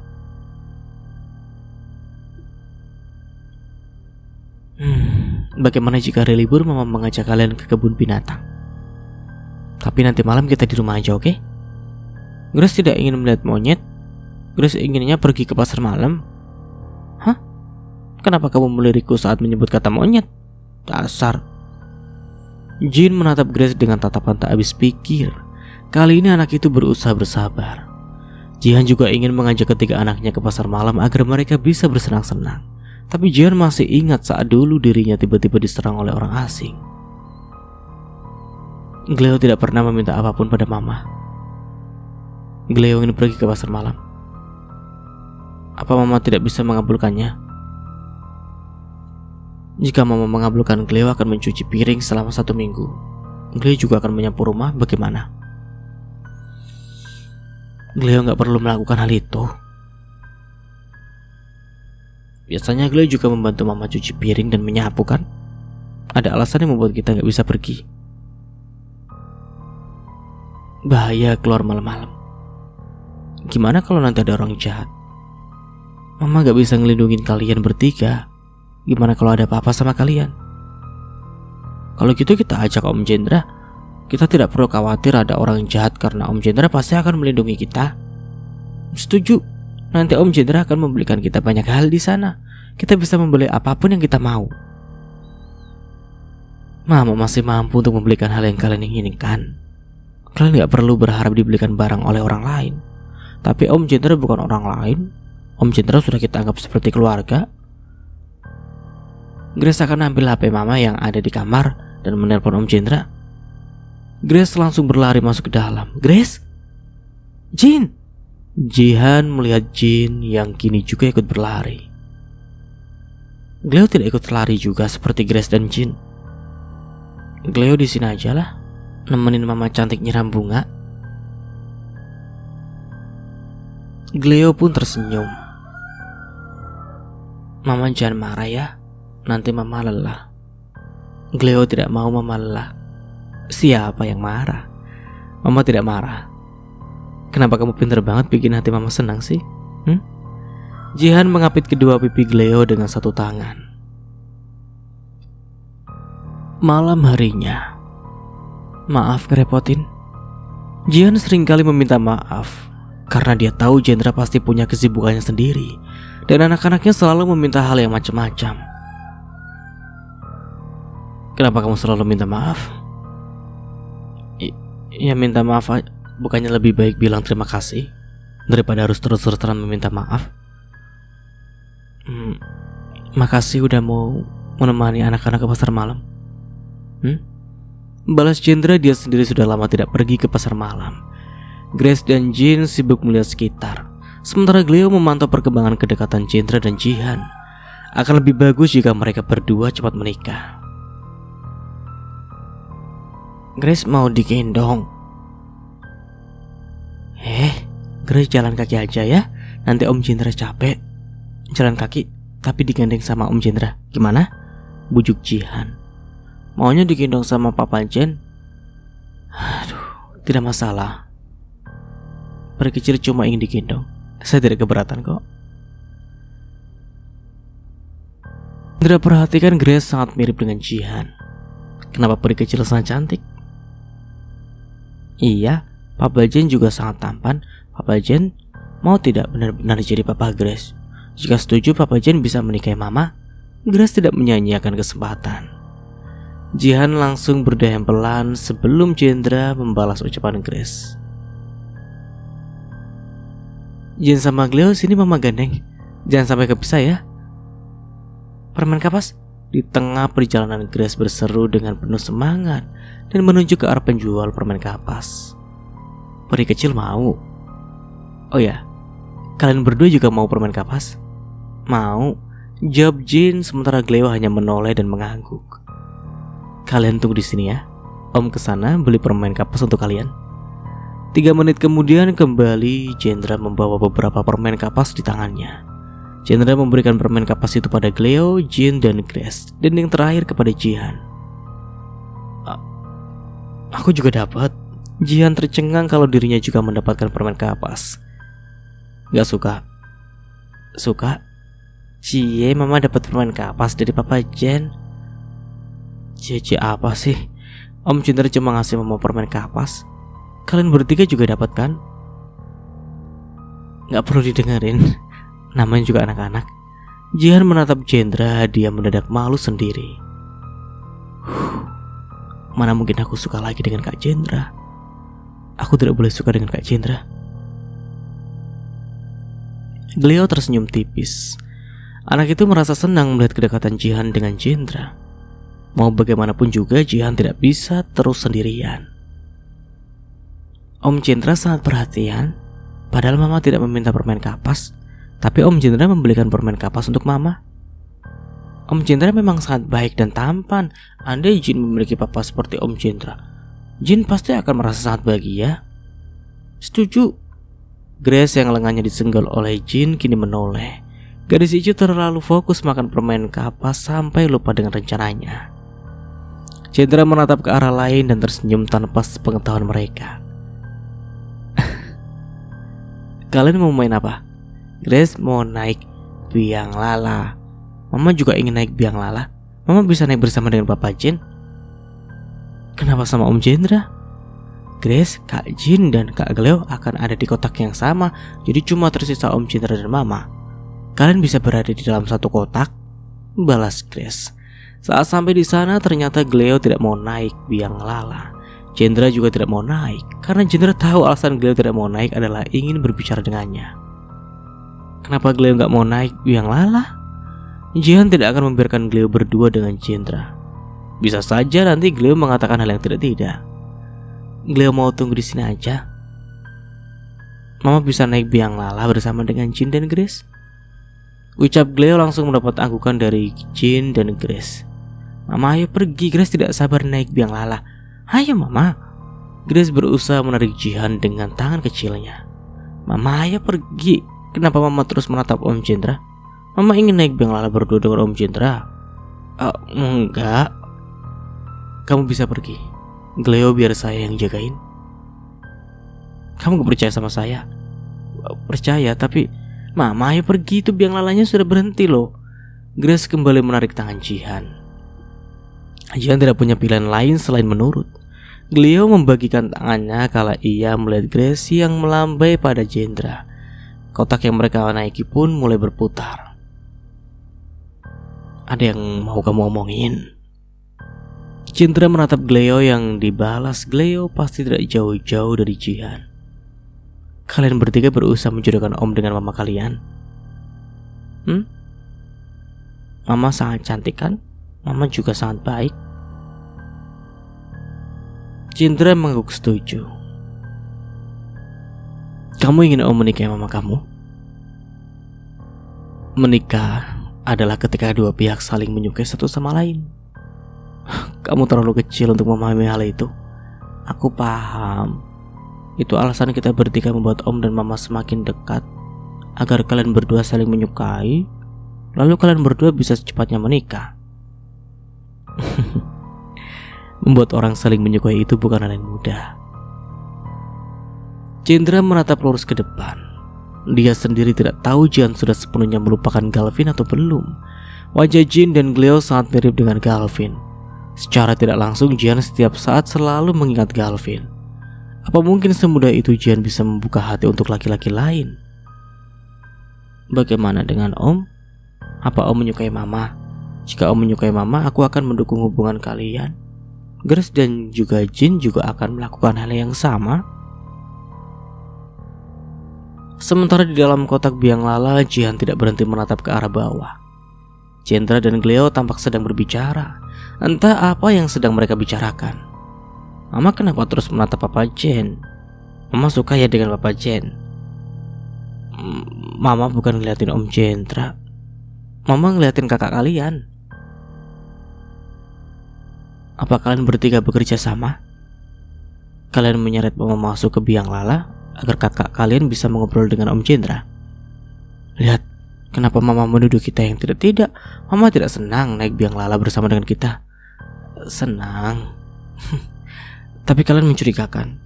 Bagaimana jika hari libur Mama mengajak kalian ke kebun binatang? Tapi nanti malam kita di rumah aja, oke? Grace tidak ingin melihat monyet. Grace inginnya pergi ke pasar malam. Hah? Kenapa kamu melirikku saat menyebut kata monyet? Dasar. Jin menatap Grace dengan tatapan tak habis pikir. Kali ini anak itu berusaha bersabar. Jihan juga ingin mengajak ketiga anaknya ke pasar malam agar mereka bisa bersenang-senang. Tapi Jihan masih ingat saat dulu dirinya tiba-tiba diserang oleh orang asing. Cleo tidak pernah meminta apapun pada Mama. Cleo ingin pergi ke pasar malam. Apa Mama tidak bisa mengabulkannya? Jika Mama mengabulkan, Cleo akan mencuci piring selama 1 minggu. Cleo juga akan menyapu rumah, bagaimana? Cleo gak perlu melakukan hal itu. Biasanya Cleo juga membantu Mama cuci piring dan menyapu kan? Ada alasan yang membuat kita gak bisa pergi. Bahaya keluar malam-malam. Gimana kalau nanti ada orang jahat? Mama gak bisa ngelindungin kalian bertiga. Gimana kalau ada apa-apa sama kalian? Kalau gitu kita ajak Om Jendra. Kita tidak perlu khawatir ada orang jahat karena Om Jendra pasti akan melindungi kita. Setuju. Nanti Om Jendra akan membelikan kita banyak hal di sana. Kita bisa membeli apapun yang kita mau. Mama masih mampu untuk membelikan hal yang kalian inginkan. Kalian gak perlu berharap dibelikan barang oleh orang lain. Tapi Om Jendra bukan orang lain. Om Jendra sudah kita anggap seperti keluarga. Grace akan ambil HP Mama yang ada di kamar dan menelpon Om Jendra. Grace langsung berlari masuk ke dalam. Grace? Jin! Jihan melihat Jin yang kini juga ikut berlari. Cleo tidak ikut lari juga seperti Grace dan Jin. Cleo di sini aja lah, nemenin Mama cantik nyiram bunga. Cleo pun tersenyum. Mama jangan marah ya, nanti Mama lelah. Cleo tidak mau Mama lelah. Siapa yang marah? Mama tidak marah. Kenapa kamu pintar banget bikin hati Mama senang sih? Jihan mengapit kedua pipi Cleo dengan satu tangan. Malam harinya. Maaf ngerepotin. Jihan seringkali meminta maaf karena dia tahu Jendra pasti punya kesibukannya sendiri dan anak-anaknya selalu meminta hal yang macam-macam. Kenapa kamu selalu minta maaf? Ya minta maaf aja. Bukannya lebih baik bilang terima kasih daripada harus terus-terusan meminta maaf? Makasih udah mau menemani anak-anak ke pasar malam. Balas Jendra, dia sendiri sudah lama tidak pergi ke pasar malam. Grace dan Jin sibuk melihat sekitar, sementara Cleo memantau perkembangan kedekatan Jendra dan Jihan. Akan lebih bagus jika mereka berdua cepat menikah. Grace mau digendong. Grace jalan kaki aja ya. Nanti Om Jendra capek. Jalan kaki tapi digendong sama Om Jendra. Gimana? Bujuk Jihan. Maunya digendong sama Papa Jen? Aduh, tidak masalah. Peri kecil cuma ingin digendong. Saya tidak keberatan kok. Jendra perhatikan Grace sangat mirip dengan Jihan. Kenapa peri kecil sangat cantik? Iya, Papa Jen juga sangat tampan. Papa Jen mau tidak benar-benar jadi Papa Grace. Jika setuju Papa Jen bisa menikahi Mama, Grace tidak menyia-nyiakan kesempatan. Jihan langsung berdeham pelan sebelum Jendra membalas ucapan Grace. Jin sama Cleo sini Mama gandeng. Jangan sampai kepisah ya. Permen kapas. Di tengah perjalanan Grace berseru dengan penuh semangat dan menunjuk ke arah penjual permen kapas. Peri kecil mau. Oh ya, kalian berdua juga mau permen kapas? Mau, jawab Jin sementara Cleo hanya menoleh dan mengangguk. Kalian tunggu di sini ya. Om kesana beli permen kapas untuk kalian. 3 menit kemudian kembali Jendra membawa beberapa permen kapas di tangannya. Jendra memberikan permen kapas itu pada Cleo, Jin, dan Grace, dan yang terakhir kepada Jihan. Aku juga dapat. Jihan tercengang kalau dirinya juga mendapatkan permen kapas. Gak suka? Suka? Cie, mama dapat permen kapas dari Papa Jen. Cie apa sih? Om Chandra cuma ngasih mama permen kapas. Kalian bertiga juga dapat kan? Gak perlu didengerin, namanya juga anak-anak. Jihan menatap Chandra, dia mendadak malu sendiri. Mana mungkin aku suka lagi dengan Kak Chandra. Aku tidak boleh suka dengan Kak Chandra. Gleo tersenyum tipis. Anak itu merasa senang melihat kedekatan Jihan dengan Chandra. Mau bagaimanapun juga Jihan tidak bisa terus sendirian. Om Chandra sangat perhatian. Padahal mama tidak meminta permen kapas, tapi Om Chandra membelikan permen kapas untuk mama. Om Chandra memang sangat baik dan tampan. Andai Jin memiliki papa seperti Om Chandra, Jin pasti akan merasa sangat bahagia. Setuju. Grace yang lengannya disenggol oleh Jin kini menoleh. Gadis itu terlalu fokus makan permen kapas sampai lupa dengan rencananya. Chandra menatap ke arah lain dan tersenyum tanpa sepengetahuan mereka. Kalian mau main apa? Grace mau naik biang lala. Mama juga ingin naik biang lala. Mama bisa naik bersama dengan Papa Jin. Kenapa sama Om Chandra? Grace, Kak Jin, dan Kak Gleo akan ada di kotak yang sama. Jadi cuma tersisa Om Chandra dan Mama. Kalian bisa berada di dalam satu kotak, balas Grace. Saat sampai di sana ternyata Gleo tidak mau naik biang lala. Chandra juga tidak mau naik karena Chandra tahu alasan Gleo tidak mau naik adalah ingin berbicara dengannya. Kenapa Gleo nggak mau naik biang lala? Jihan tidak akan membiarkan Gleo berdua dengan Chandra. Bisa saja nanti Gleo mengatakan hal yang tidak. Gleo mau tunggu di sini aja. Mama bisa naik biang lala bersama dengan Jin dan Grace. Ucap Gleo langsung mendapat anggukan dari Jin dan Grace. Mama ayo pergi, Grace tidak sabar naik biang lala. Ayo Mama. Grace berusaha menarik Jihan dengan tangan kecilnya. Mama ayo pergi. Kenapa Mama terus menatap Om Chandra? Mama ingin naik biang lala berdua dengan Om Chandra. Enggak. Kamu bisa pergi. Gleo biar saya yang jagain. Kamu gak percaya sama saya? Percaya, tapi Mama ayo pergi, itu biang lalanya sudah berhenti loh. Grace kembali menarik tangan Jihan. Jihan tidak punya pilihan lain selain menurut. Gleo membagikan tangannya kala ia melihat Grace yang melambai pada Chandra. Kotak yang mereka naiki pun mulai berputar. Ada yang mau kamu omongin? Chandra menatap Gleo yang dibalas Gleo pasti tidak jauh-jauh dari Jihan. Kalian bertiga berusaha menjodohkan Om dengan Mama kalian. Mama sangat cantik kan? Mama juga sangat baik. Chandra mengangguk setuju. Kamu ingin Om menikahi Mama kamu? Menikah adalah ketika dua pihak saling menyukai satu sama lain. Kamu terlalu kecil untuk memahami hal itu. Aku paham. Itu alasan kita bertiga membuat Om dan Mama semakin dekat, agar kalian berdua saling menyukai. Lalu kalian berdua bisa secepatnya menikah. Membuat orang saling menyukai itu bukan hal yang mudah. Chandra menatap lurus ke depan. Dia sendiri tidak tahu Jihan sudah sepenuhnya melupakan Galvin atau belum. Wajah Jin dan Gleo sangat mirip dengan Galvin. Secara tidak langsung Jihan setiap saat selalu mengingat Galvin. Apa mungkin semudah itu Jihan bisa membuka hati untuk laki-laki lain? Bagaimana dengan Om? Apa Om menyukai Mama? Jika Om menyukai Mama, aku akan mendukung hubungan kalian. Grace dan juga Jin juga akan melakukan hal yang sama. Sementara di dalam kotak biang lala, Jihan tidak berhenti menatap ke arah bawah. Chandra dan Gleo tampak sedang berbicara. Entah apa yang sedang mereka bicarakan. Mama kenapa terus menatap Papa Jen? Mama suka ya dengan Papa Jen? Mama bukan ngeliatin Om Chandra. Mama ngeliatin kakak kalian. Apa kalian bertiga bekerja sama? Kalian menyeret Mama masuk ke biang lala agar kakak kalian bisa mengobrol dengan Om Chandra. Lihat, kenapa Mama menuduh kita yang tidak-tidak. Mama tidak senang naik biang lala bersama dengan kita. Senang. Tapi kalian mencurigakan.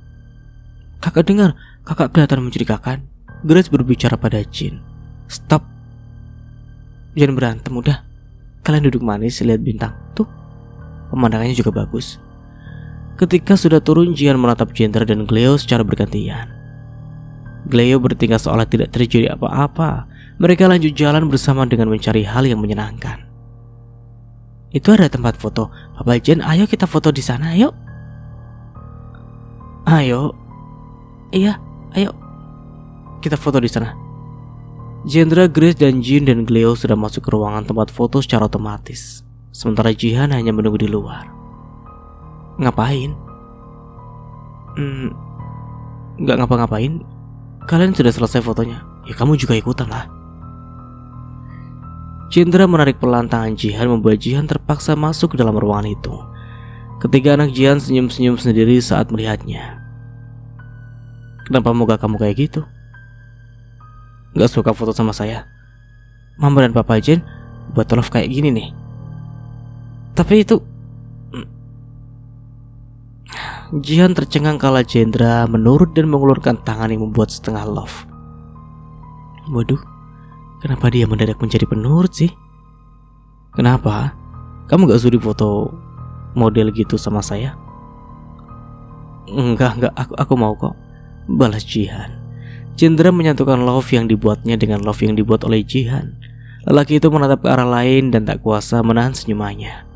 Kakak dengar, kakak kelihatan mencurigakan. Grace berbicara pada Jin. Stop. Jangan berantem udah. Kalian duduk manis lihat bintang. Tuh, pemandangannya juga bagus. Ketika sudah turun, Jihan menatap Jendra dan Cleo secara bergantian. Cleo bertingkah seolah tidak terjadi apa-apa. Mereka lanjut jalan bersama dengan mencari hal yang menyenangkan. Itu ada tempat foto. Papa Jen, ayo kita foto di sana, ayo. Ayo. Iya, ayo. Kita foto di sana. Jendra, Grace, dan Jin dan Cleo sudah masuk ke ruangan tempat foto secara otomatis. Sementara Jihan hanya menunggu di luar. Ngapain? Nggak ngapa-ngapain. Kalian sudah selesai fotonya. Ya kamu juga ikutan lah. Jendra menarik pelan tangan Jihan, membuat Jihan terpaksa masuk ke dalam ruangan itu. Ketiga anak Jihan senyum-senyum sendiri saat melihatnya. Kenapa muka kamu kayak gitu? Gak suka foto sama saya? Mama dan Papa Jen buat love kayak gini nih. Tapi itu... Jihan tercengang kala Jendra menurut dan mengulurkan tangan yang membuat setengah love. Waduh, kenapa dia mendadak menjadi penurut sih? Kenapa? Kamu gak sudi foto model gitu sama saya? Enggak, aku mau kok, balas Jihan. Jendra menyatukan love yang dibuatnya dengan love yang dibuat oleh Jihan. Lelaki itu menatap ke arah lain dan tak kuasa menahan senyumannya.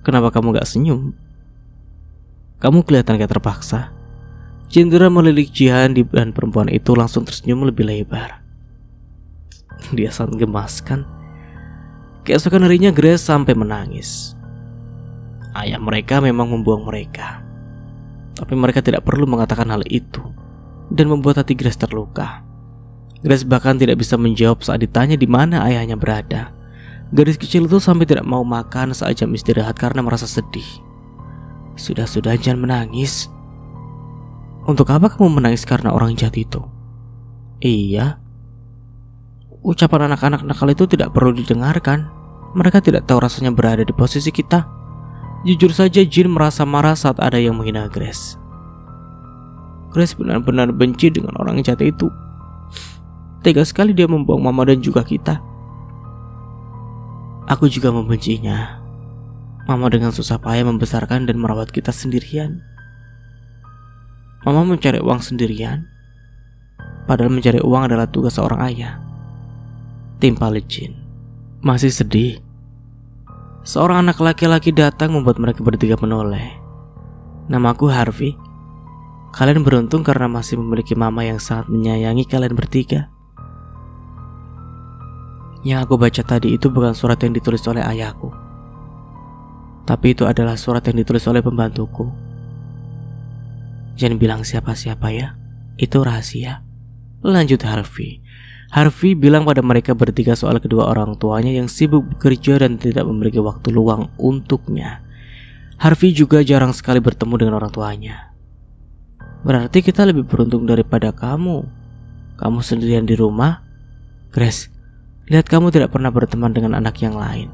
Kenapa kamu gak senyum? Kamu kelihatan kayak terpaksa. Jendra melirik Jihan dan perempuan itu langsung tersenyum lebih lebar. Dia sangat gemaskan. Keesokan harinya Grace sampai menangis. Ayah mereka memang membuang mereka. Tapi mereka tidak perlu mengatakan hal itu dan membuat hati Grace terluka. Grace bahkan tidak bisa menjawab saat ditanya di mana ayahnya berada. Gadis kecil itu sampai tidak mau makan saat jam istirahat karena merasa sedih. Sudah, jangan menangis. Untuk apa kamu menangis karena orang jahat itu? Iya. Ucapan anak-anak nakal itu tidak perlu didengarkan. Mereka tidak tahu rasanya berada di posisi kita. Jujur saja Jin merasa marah saat ada yang menghina Grace. Grace benar-benar benci dengan orang jahat itu. Tega sekali dia membuang mama dan juga kita. Aku juga membencinya. Mama dengan susah payah membesarkan dan merawat kita sendirian. Mama mencari uang sendirian, padahal mencari uang adalah tugas seorang ayah. Timpal Jin. Masih sedih. Seorang anak laki-laki datang membuat mereka bertiga menoleh. Namaku Harvey. Kalian beruntung karena masih memiliki mama yang sangat menyayangi kalian bertiga. Yang aku baca tadi itu bukan surat yang ditulis oleh ayahku, tapi itu adalah surat yang ditulis oleh pembantuku. Jangan bilang siapa-siapa ya, itu rahasia. Lanjut Harvey. Harvey bilang pada mereka bertiga soal kedua orang tuanya yang sibuk bekerja dan tidak memiliki waktu luang untuknya. Harvey juga jarang sekali bertemu dengan orang tuanya. Berarti kita lebih beruntung daripada kamu. Kamu sendirian di rumah. Grace, lihat kamu tidak pernah berteman dengan anak yang lain.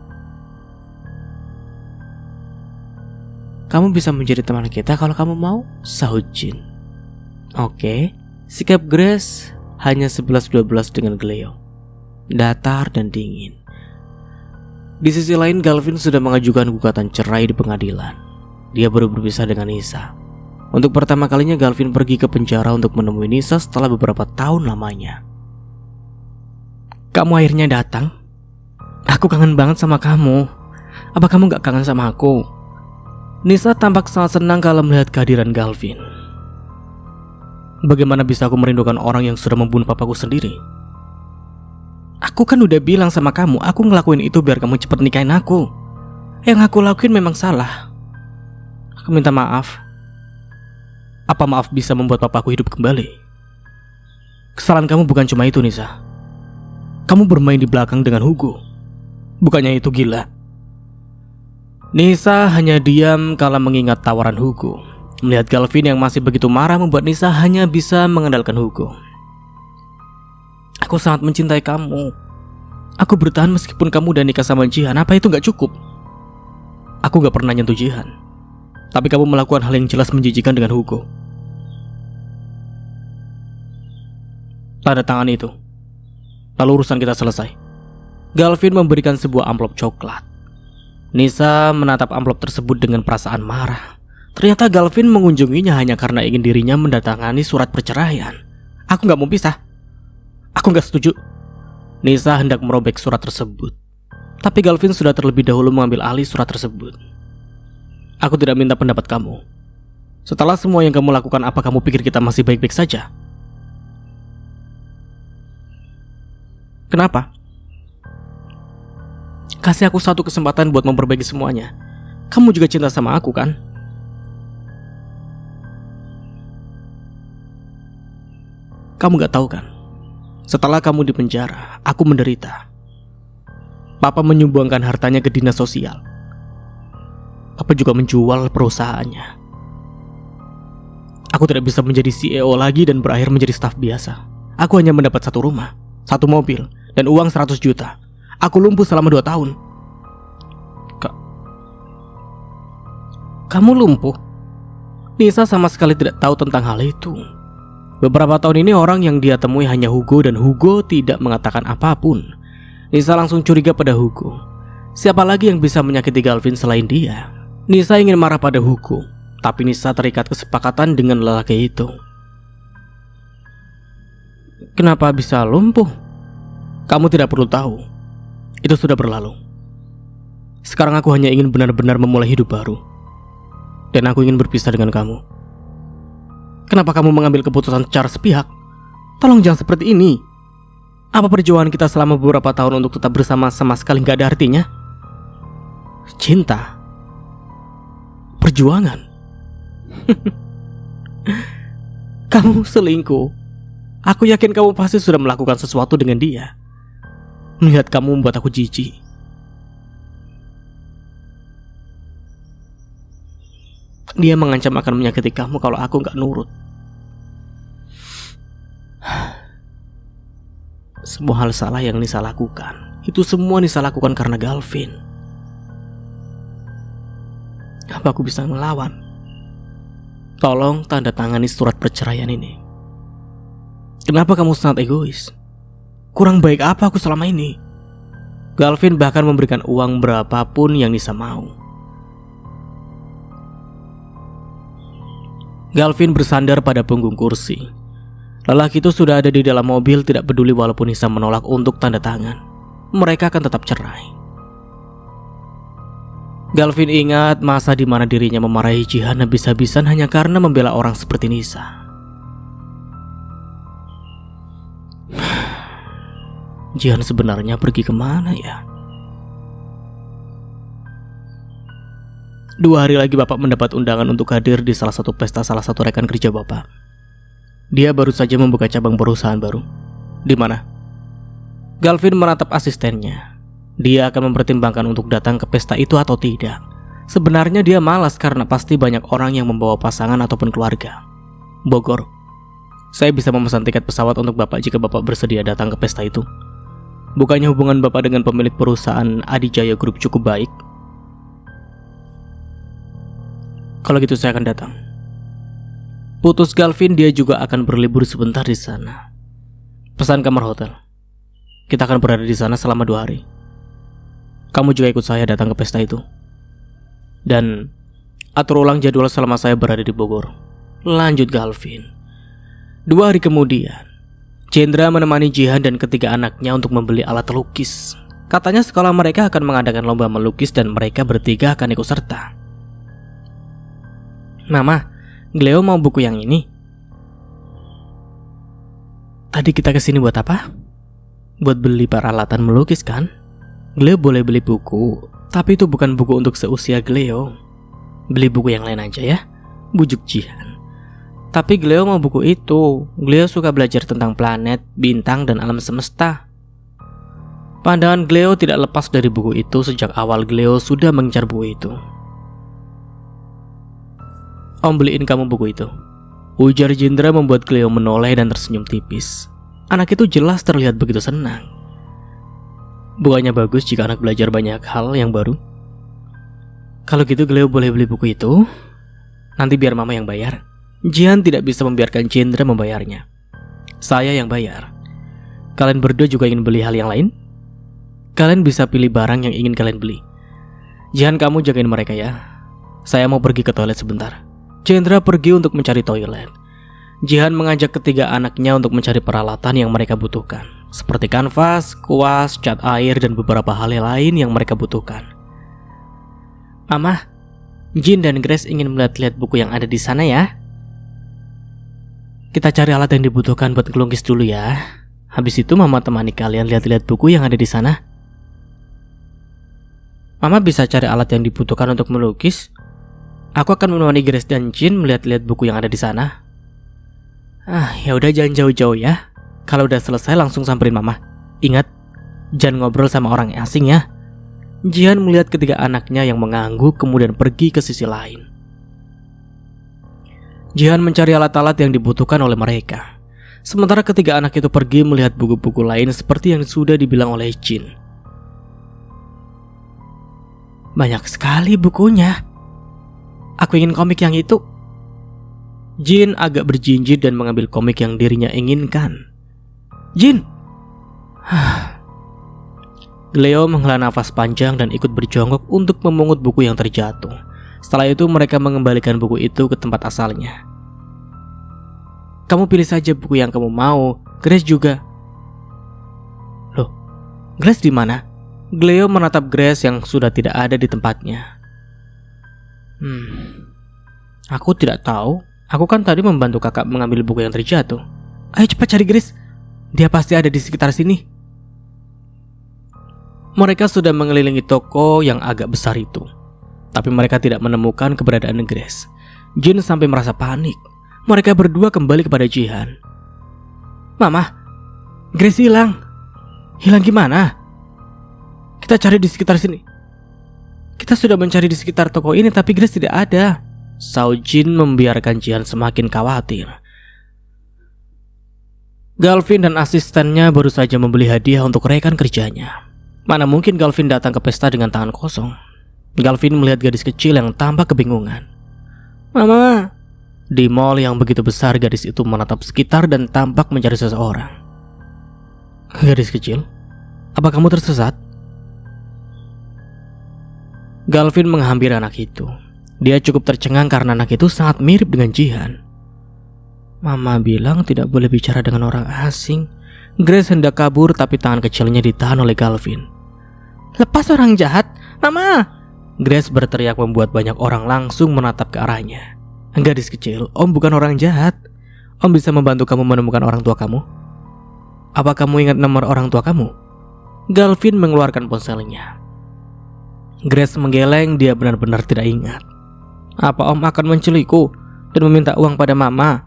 Kamu bisa menjadi teman kita kalau kamu mau, sahut Jin. Oke, sikap Grace hanya 11-12 dengan Cleo. Datar dan dingin. Di sisi lain, Galvin sudah mengajukan gugatan cerai di pengadilan. Dia baru berpisah dengan Nisa. Untuk pertama kalinya Galvin pergi ke penjara untuk menemui Nisa setelah beberapa tahun lamanya. Kamu akhirnya datang. Aku kangen banget sama kamu. Apa kamu gak kangen sama aku? Nisa tampak sangat senang kalau melihat kehadiran Galvin. Bagaimana bisa aku merindukan orang yang sudah membunuh papaku sendiri? Aku kan udah bilang sama kamu, aku ngelakuin itu biar kamu cepat nikahin aku. Yang aku lakuin memang salah. Aku minta maaf. Apa maaf bisa membuat papaku hidup kembali? Kesalahan kamu bukan cuma itu, Nisa. Kamu bermain di belakang dengan Hugo. Bukannya itu gila? Nisa hanya diam kala mengingat tawaran Hugo. Melihat Galvin yang masih begitu marah membuat Nisa hanya bisa mengandalkan Hugo. Aku sangat mencintai kamu. Aku bertahan meskipun kamu udah nikah sama Jihan. Apa itu gak cukup? Aku gak pernah nyentuh Jihan. Tapi kamu melakukan hal yang jelas menjijikan dengan Hugo. Tanda tangan itu. lalu urusan kita selesai. Galvin memberikan sebuah amplop coklat. Nisa menatap amplop tersebut dengan perasaan marah. Ternyata Galvin mengunjunginya hanya karena ingin dirinya mendatangani surat perceraian. Aku gak mau pisah. Aku gak setuju. Nisa hendak merobek surat tersebut, tapi Galvin sudah terlebih dahulu mengambil alih surat tersebut. Aku tidak minta pendapat kamu. Setelah semua yang kamu lakukan, apa kamu pikir kita masih baik-baik saja? Kenapa? Kasih aku satu kesempatan buat memperbaiki semuanya. Kamu juga cinta sama aku kan? Kamu gak tahu kan? Setelah kamu di penjara, aku menderita. Papa menyumbangkan hartanya ke dinas sosial. Papa juga menjual perusahaannya. Aku tidak bisa menjadi CEO lagi dan berakhir menjadi staf biasa. Aku hanya mendapat satu rumah, satu mobil, dan uang 100 juta. Aku lumpuh selama 2 tahun. Kamu lumpuh? Nisa sama sekali tidak tahu tentang hal itu. Beberapa tahun ini orang yang dia temui hanya Hugo, dan Hugo tidak mengatakan apapun. Nisa langsung curiga pada Hugo. Siapa lagi yang bisa menyakiti Galvin selain dia? Nisa ingin marah pada Hugo, tapi Nisa terikat kesepakatan dengan lelaki itu. Kenapa bisa lumpuh? Kamu tidak perlu tahu. Itu sudah berlalu. Sekarang aku hanya ingin benar-benar memulai hidup baru. Dan aku ingin berpisah dengan kamu. Kenapa kamu mengambil keputusan secara sepihak? Tolong jangan seperti ini. Apa perjuangan kita selama beberapa tahun untuk tetap bersama sama sekali gak ada artinya? Cinta? Perjuangan? Kamu selingkuh. Aku yakin kamu pasti sudah melakukan sesuatu dengan dia. Melihat kamu membuat aku jijik. Dia mengancam akan menyakiti kamu kalau aku gak nurut. Semua hal salah yang Nisa lakukan, itu semua Nisa lakukan karena Galvin. Apa aku bisa melawan? Tolong tanda tangani surat perceraian ini. Kenapa kamu sangat egois? Kurang baik apa aku selama ini? Galvin bahkan memberikan uang berapapun yang Nisa mau. Galvin bersandar pada punggung kursi. Lelaki itu sudah ada di dalam mobil, tidak peduli walaupun Nisa menolak untuk tanda tangan. Mereka akan tetap cerai. Galvin ingat masa di mana dirinya memarahi Jihan habis-habisan hanya karena membela orang seperti Nisa. Jihan sebenarnya pergi kemana ya? 2 hari lagi Bapak mendapat undangan untuk hadir di salah satu pesta salah satu rekan kerja Bapak. Dia baru saja membuka cabang perusahaan baru. Di mana? Galvin menatap asistennya. Dia akan mempertimbangkan untuk datang ke pesta itu atau tidak. Sebenarnya dia malas karena pasti banyak orang yang membawa pasangan ataupun keluarga. Bogor. Saya bisa memesan tiket pesawat untuk Bapak jika Bapak bersedia datang ke pesta itu. Bukannya hubungan Bapak dengan pemilik perusahaan Adijaya Group cukup baik? Kalau gitu saya akan datang. Putus Galvin, dia juga akan berlibur sebentar di sana. Pesan kamar hotel. Kita akan berada di sana selama 2 hari. Kamu juga ikut saya datang ke pesta itu. Dan atur ulang jadwal selama saya berada di Bogor. Lanjut Galvin. 2 hari kemudian, Chandra menemani Jihan dan ketiga anaknya untuk membeli alat lukis. Katanya sekolah mereka akan mengadakan lomba melukis dan mereka bertiga akan ikut serta. Mama, Gleo mau buku yang ini. Tadi kita kesini buat apa? Buat beli peralatan melukis kan? Gleo boleh beli buku, tapi itu bukan buku untuk seusia Gleo. Beli buku yang lain aja ya, bujuk Jihan. Tapi Gleo mau buku itu. Gleo suka belajar tentang planet, bintang, dan alam semesta. Pandangan Gleo tidak lepas dari buku itu. Sejak awal Gleo sudah mengincar buku itu. Om beliin kamu buku itu, ujar Jindra membuat Gleo menoleh dan tersenyum tipis. Anak itu jelas terlihat begitu senang. Bukannya bagus jika anak belajar banyak hal yang baru? Kalau gitu Gleo boleh beli buku itu. Nanti biar mama yang bayar. Jihan tidak bisa membiarkan Jindra membayarnya. Saya yang bayar. kalian berdua juga ingin beli hal yang lain? Kalian bisa pilih barang yang ingin kalian beli. Jihan, kamu jagain mereka ya. Saya mau pergi ke toilet sebentar. Chandra pergi untuk mencari toilet. Jihan mengajak ketiga anaknya untuk mencari peralatan yang mereka butuhkan, seperti kanvas, kuas, cat air, dan beberapa hal lain yang mereka butuhkan. Mama, Jin dan Grace ingin melihat-lihat buku yang ada di sana ya. Kita cari alat yang dibutuhkan buat ngelukis dulu ya. Habis itu Mama temani kalian lihat-lihat buku yang ada di sana. Mama bisa cari alat yang dibutuhkan untuk melukis. Aku akan menemani Grace dan Jin melihat-lihat buku yang ada di sana. Ya udah, jangan jauh-jauh ya. Kalau udah selesai langsung samperin Mama. Ingat, jangan ngobrol sama orang asing ya. Jihan melihat ketiga anaknya yang mengangguk kemudian pergi ke sisi lain. Jihan mencari alat-alat yang dibutuhkan oleh mereka. Sementara ketiga anak itu pergi melihat buku-buku lain seperti yang sudah dibilang oleh Jin. Banyak sekali bukunya. Aku ingin komik yang itu. Jin agak berjinjit dan mengambil komik yang dirinya inginkan. Jin! Leo menghela nafas panjang dan ikut berjongkok untuk memungut buku yang terjatuh. Setelah itu mereka mengembalikan buku itu ke tempat asalnya. Kamu pilih saja buku yang kamu mau. Grace juga. Loh, Grace di mana? Leo menatap Grace yang sudah tidak ada di tempatnya. Aku tidak tahu. Aku kan tadi membantu kakak mengambil buku yang terjatuh. Ayo cepat cari Grace. Dia pasti ada di sekitar sini. Mereka sudah mengelilingi toko yang agak besar itu, tapi mereka tidak menemukan keberadaan Grace. Jin sampai merasa panik. Mereka berdua kembali kepada Jihan. Mama, Grace hilang. Hilang gimana? Kita cari di sekitar sini. Kita sudah mencari di sekitar toko ini, tapi Grace tidak ada. Sao Jin membiarkan Jihan semakin khawatir. Galvin dan asistennya baru saja membeli hadiah untuk rekan kerjanya. Mana mungkin Galvin datang ke pesta dengan tangan kosong. Galvin melihat gadis kecil yang tampak kebingungan. Mama. Di mall yang begitu besar, gadis itu menatap sekitar dan tampak mencari seseorang. Gadis kecil, apa kamu tersesat? Galvin menghampiri anak itu. Dia cukup tercengang karena anak itu sangat mirip dengan Jihan. Mama bilang tidak boleh bicara dengan orang asing. Grace hendak kabur tapi tangan kecilnya ditahan oleh Galvin. Lepas orang jahat, Mama! Grace berteriak membuat banyak orang langsung menatap ke arahnya. Gadis kecil, Om bukan orang jahat. Om bisa membantu kamu menemukan orang tua kamu. Apa kamu ingat nomor orang tua kamu? Galvin mengeluarkan ponselnya. Grace menggeleng, dia benar-benar tidak ingat. Apa Om akan menculikku dan meminta uang pada Mama?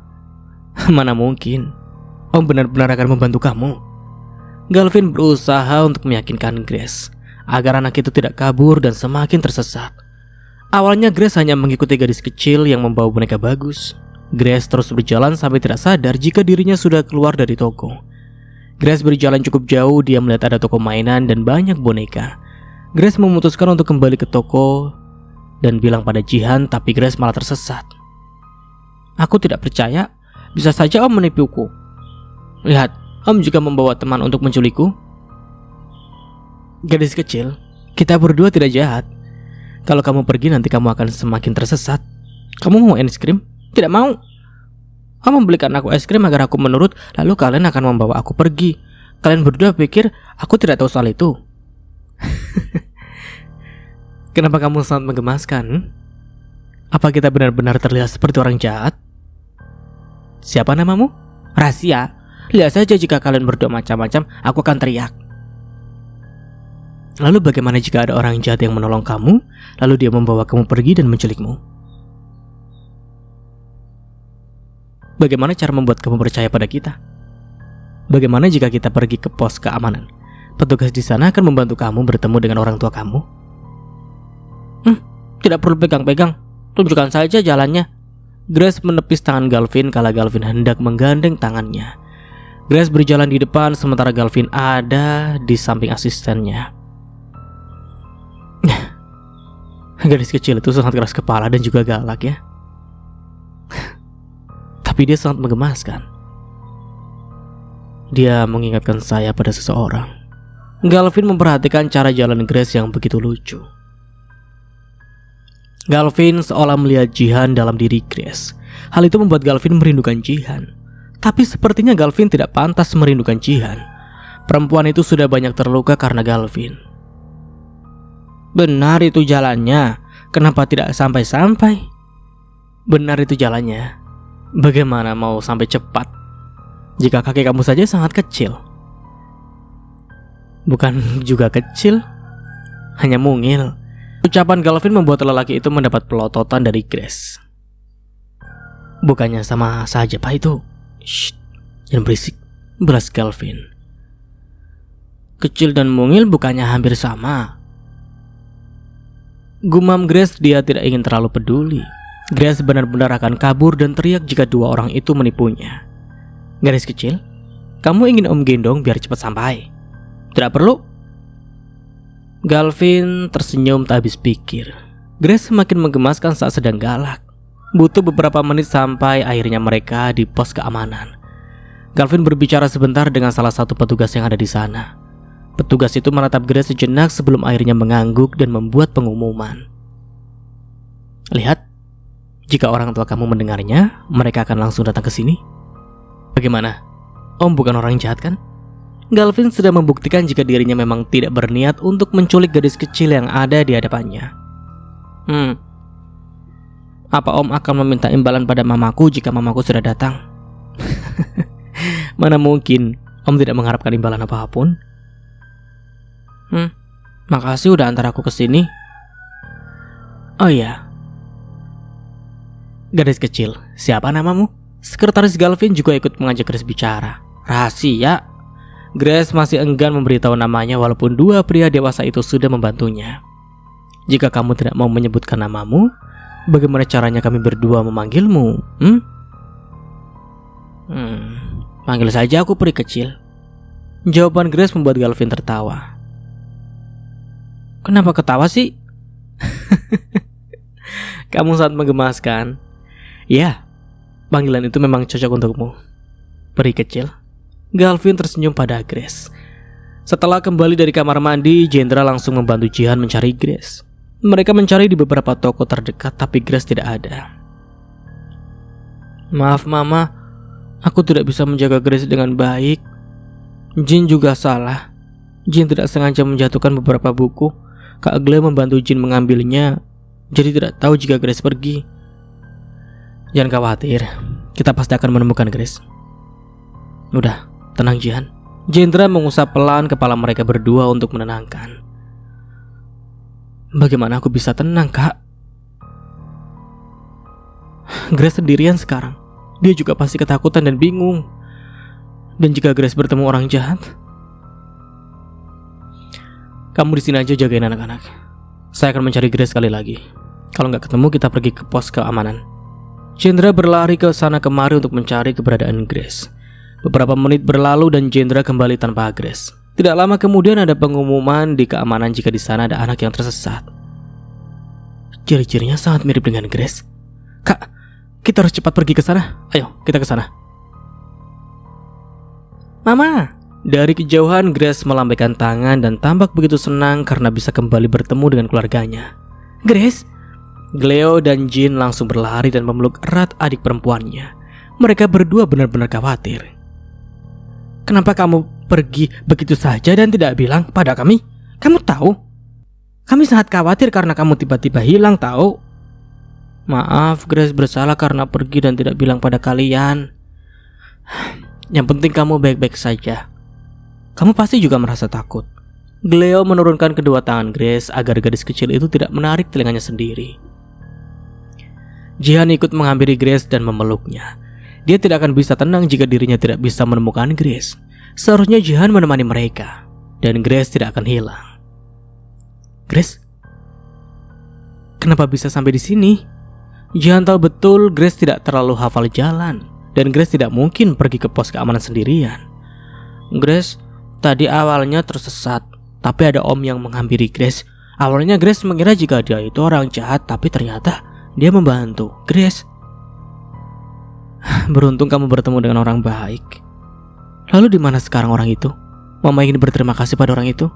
Mana mungkin. Om benar-benar akan membantu kamu. Galvin berusaha untuk meyakinkan Grace agar anak itu tidak kabur dan semakin tersesat. Awalnya Grace hanya mengikuti gadis kecil yang membawa boneka bagus. Grace terus berjalan sampai tidak sadar jika dirinya sudah keluar dari toko. Grace berjalan cukup jauh, dia melihat ada toko mainan dan banyak boneka. Grace memutuskan untuk kembali ke toko dan bilang pada Jihan, tapi Grace malah tersesat. Aku tidak percaya, bisa saja Om menipuku. Lihat, Om juga membawa teman untuk menculikku. Gadis kecil, kita berdua tidak jahat. Kalau kamu pergi nanti kamu akan semakin tersesat. Kamu mau es krim? Tidak mau. Om membelikan aku es krim agar aku menurut, lalu kalian akan membawa aku pergi. Kalian berdua pikir aku tidak tahu soal itu. Kenapa kamu sangat menggemaskan? Apa kita benar-benar terlihat seperti orang jahat? Siapa namamu? Rahasia. Lihat saja jika kalian berdua macam-macam, aku akan teriak. Lalu bagaimana jika ada orang jahat yang menolong kamu, lalu dia membawa kamu pergi dan menculikmu? Bagaimana cara membuat kamu percaya pada kita? Bagaimana jika kita pergi ke pos keamanan? Petugas di sana akan membantu kamu bertemu dengan orang tua kamu. Tidak perlu pegang-pegang, tunjukkan saja jalannya. Grace menepis tangan Galvin kala Galvin hendak menggandeng tangannya. Grace berjalan di depan sementara Galvin ada di samping asistennya. Gadis kecil itu sangat keras kepala dan juga galak ya. Tapi dia sangat menggemaskan. Dia mengingatkan saya pada seseorang. Galvin memperhatikan cara jalan Grace yang begitu lucu. Galvin seolah melihat Jihan dalam diri Grace. Hal itu membuat Galvin merindukan Jihan. Tapi sepertinya Galvin tidak pantas merindukan Jihan. Perempuan itu sudah banyak terluka karena Galvin. Benar itu jalannya. Kenapa tidak sampai-sampai? Benar itu jalannya. Bagaimana mau sampai cepat jika kaki kamu saja sangat kecil? Bukan juga kecil, hanya mungil. Ucapan Galvin membuat lelaki itu mendapat pelototan dari Grace. Bukannya sama saja Pak itu? Shh, jangan berisik, beras Galvin. Kecil dan mungil bukannya hampir sama? Gumam Grace. Dia tidak ingin terlalu peduli. Grace benar-benar akan kabur dan teriak jika dua orang itu menipunya. Gadis kecil, kamu ingin Om gendong biar cepat sampai? Tidak perlu. Galvin tersenyum tak habis pikir. Grace semakin menggemaskan saat sedang galak. Butuh beberapa menit sampai akhirnya mereka di pos keamanan. Galvin berbicara sebentar dengan salah satu petugas yang ada di sana. Petugas itu menatap Grace sejenak sebelum akhirnya mengangguk dan membuat pengumuman. Lihat, jika orang tua kamu mendengarnya, mereka akan langsung datang ke sini. Bagaimana? Om bukan orang jahat kan? Galvin sudah membuktikan jika dirinya memang tidak berniat untuk menculik gadis kecil yang ada di hadapannya. Apa Om akan meminta imbalan pada mamaku jika mamaku sudah datang? Mana mungkin Om tidak mengharapkan imbalan apapun. Makasih udah antar aku ke sini. Oh iya. Gadis kecil, siapa namamu? Sekretaris Galvin juga ikut mengajak Grace bicara. Rahasia. Grace masih enggan memberitahu namanya walaupun dua pria dewasa itu sudah membantunya. Jika kamu tidak mau menyebutkan namamu, bagaimana caranya kami berdua memanggilmu? Panggil saja aku peri kecil. Jawaban Grace membuat Galvin tertawa. Kenapa ketawa sih? Kamu sangat menggemaskan. Ya, panggilan itu memang cocok untukmu, peri kecil. Galvin tersenyum pada Grace. Setelah kembali dari kamar mandi, Jendra langsung membantu Jihan mencari Grace. Mereka mencari di beberapa toko terdekat, tapi Grace tidak ada. Maaf Mama, aku tidak bisa menjaga Grace dengan baik. Jin juga salah. Jin tidak sengaja menjatuhkan beberapa buku. Kak Gle membantu Jin mengambilnya, jadi tidak tahu jika Grace pergi. Jangan khawatir, kita pasti akan menemukan Grace. Udah, tenang Jihan. Jendra mengusap pelan kepala mereka berdua untuk menenangkan. Bagaimana aku bisa tenang, Kak? Grace sendirian sekarang. Dia juga pasti ketakutan dan bingung. Dan jika Grace bertemu orang jahat, kamu di sini aja jagain anak-anak. Saya akan mencari Grace sekali lagi. Kalau nggak ketemu, kita pergi ke pos keamanan. Jendra berlari ke sana kemari untuk mencari keberadaan Grace. Beberapa menit berlalu dan Jendra kembali tanpa Grace. Tidak lama kemudian ada pengumuman di keamanan jika di sana ada anak yang tersesat. Ciri-cirinya sangat mirip dengan Grace. Kak, kita harus cepat pergi ke sana. Ayo, kita ke sana. Mama. Dari kejauhan Grace melambaikan tangan dan tampak begitu senang karena bisa kembali bertemu dengan keluarganya. Grace? Gleo dan Jin langsung berlari dan memeluk erat adik perempuannya. Mereka berdua benar-benar khawatir. Kenapa kamu pergi begitu saja dan tidak bilang pada kami? Kamu tahu? Kami sangat khawatir karena kamu tiba-tiba hilang, tahu? Maaf, Grace bersalah karena pergi dan tidak bilang pada kalian. Yang penting kamu baik-baik saja. Kamu pasti juga merasa takut. Gleo menurunkan kedua tangan Grace agar gadis kecil itu tidak menarik telinganya sendiri. Jihan ikut menghampiri Grace dan memeluknya. Dia tidak akan bisa tenang jika dirinya tidak bisa menemukan Grace. Seharusnya Jihan menemani mereka, dan Grace tidak akan hilang. Grace? Kenapa bisa sampai di sini? Jihan tahu betul Grace tidak terlalu hafal jalan, dan Grace tidak mungkin pergi ke pos keamanan sendirian. Grace, tadi awalnya tersesat, tapi ada Om yang menghampiri Grace. Awalnya Grace mengira jika dia itu orang jahat, tapi ternyata dia membantu Grace. Beruntung kamu bertemu dengan orang baik. Lalu di mana sekarang orang itu? Mama ingin berterima kasih pada orang itu.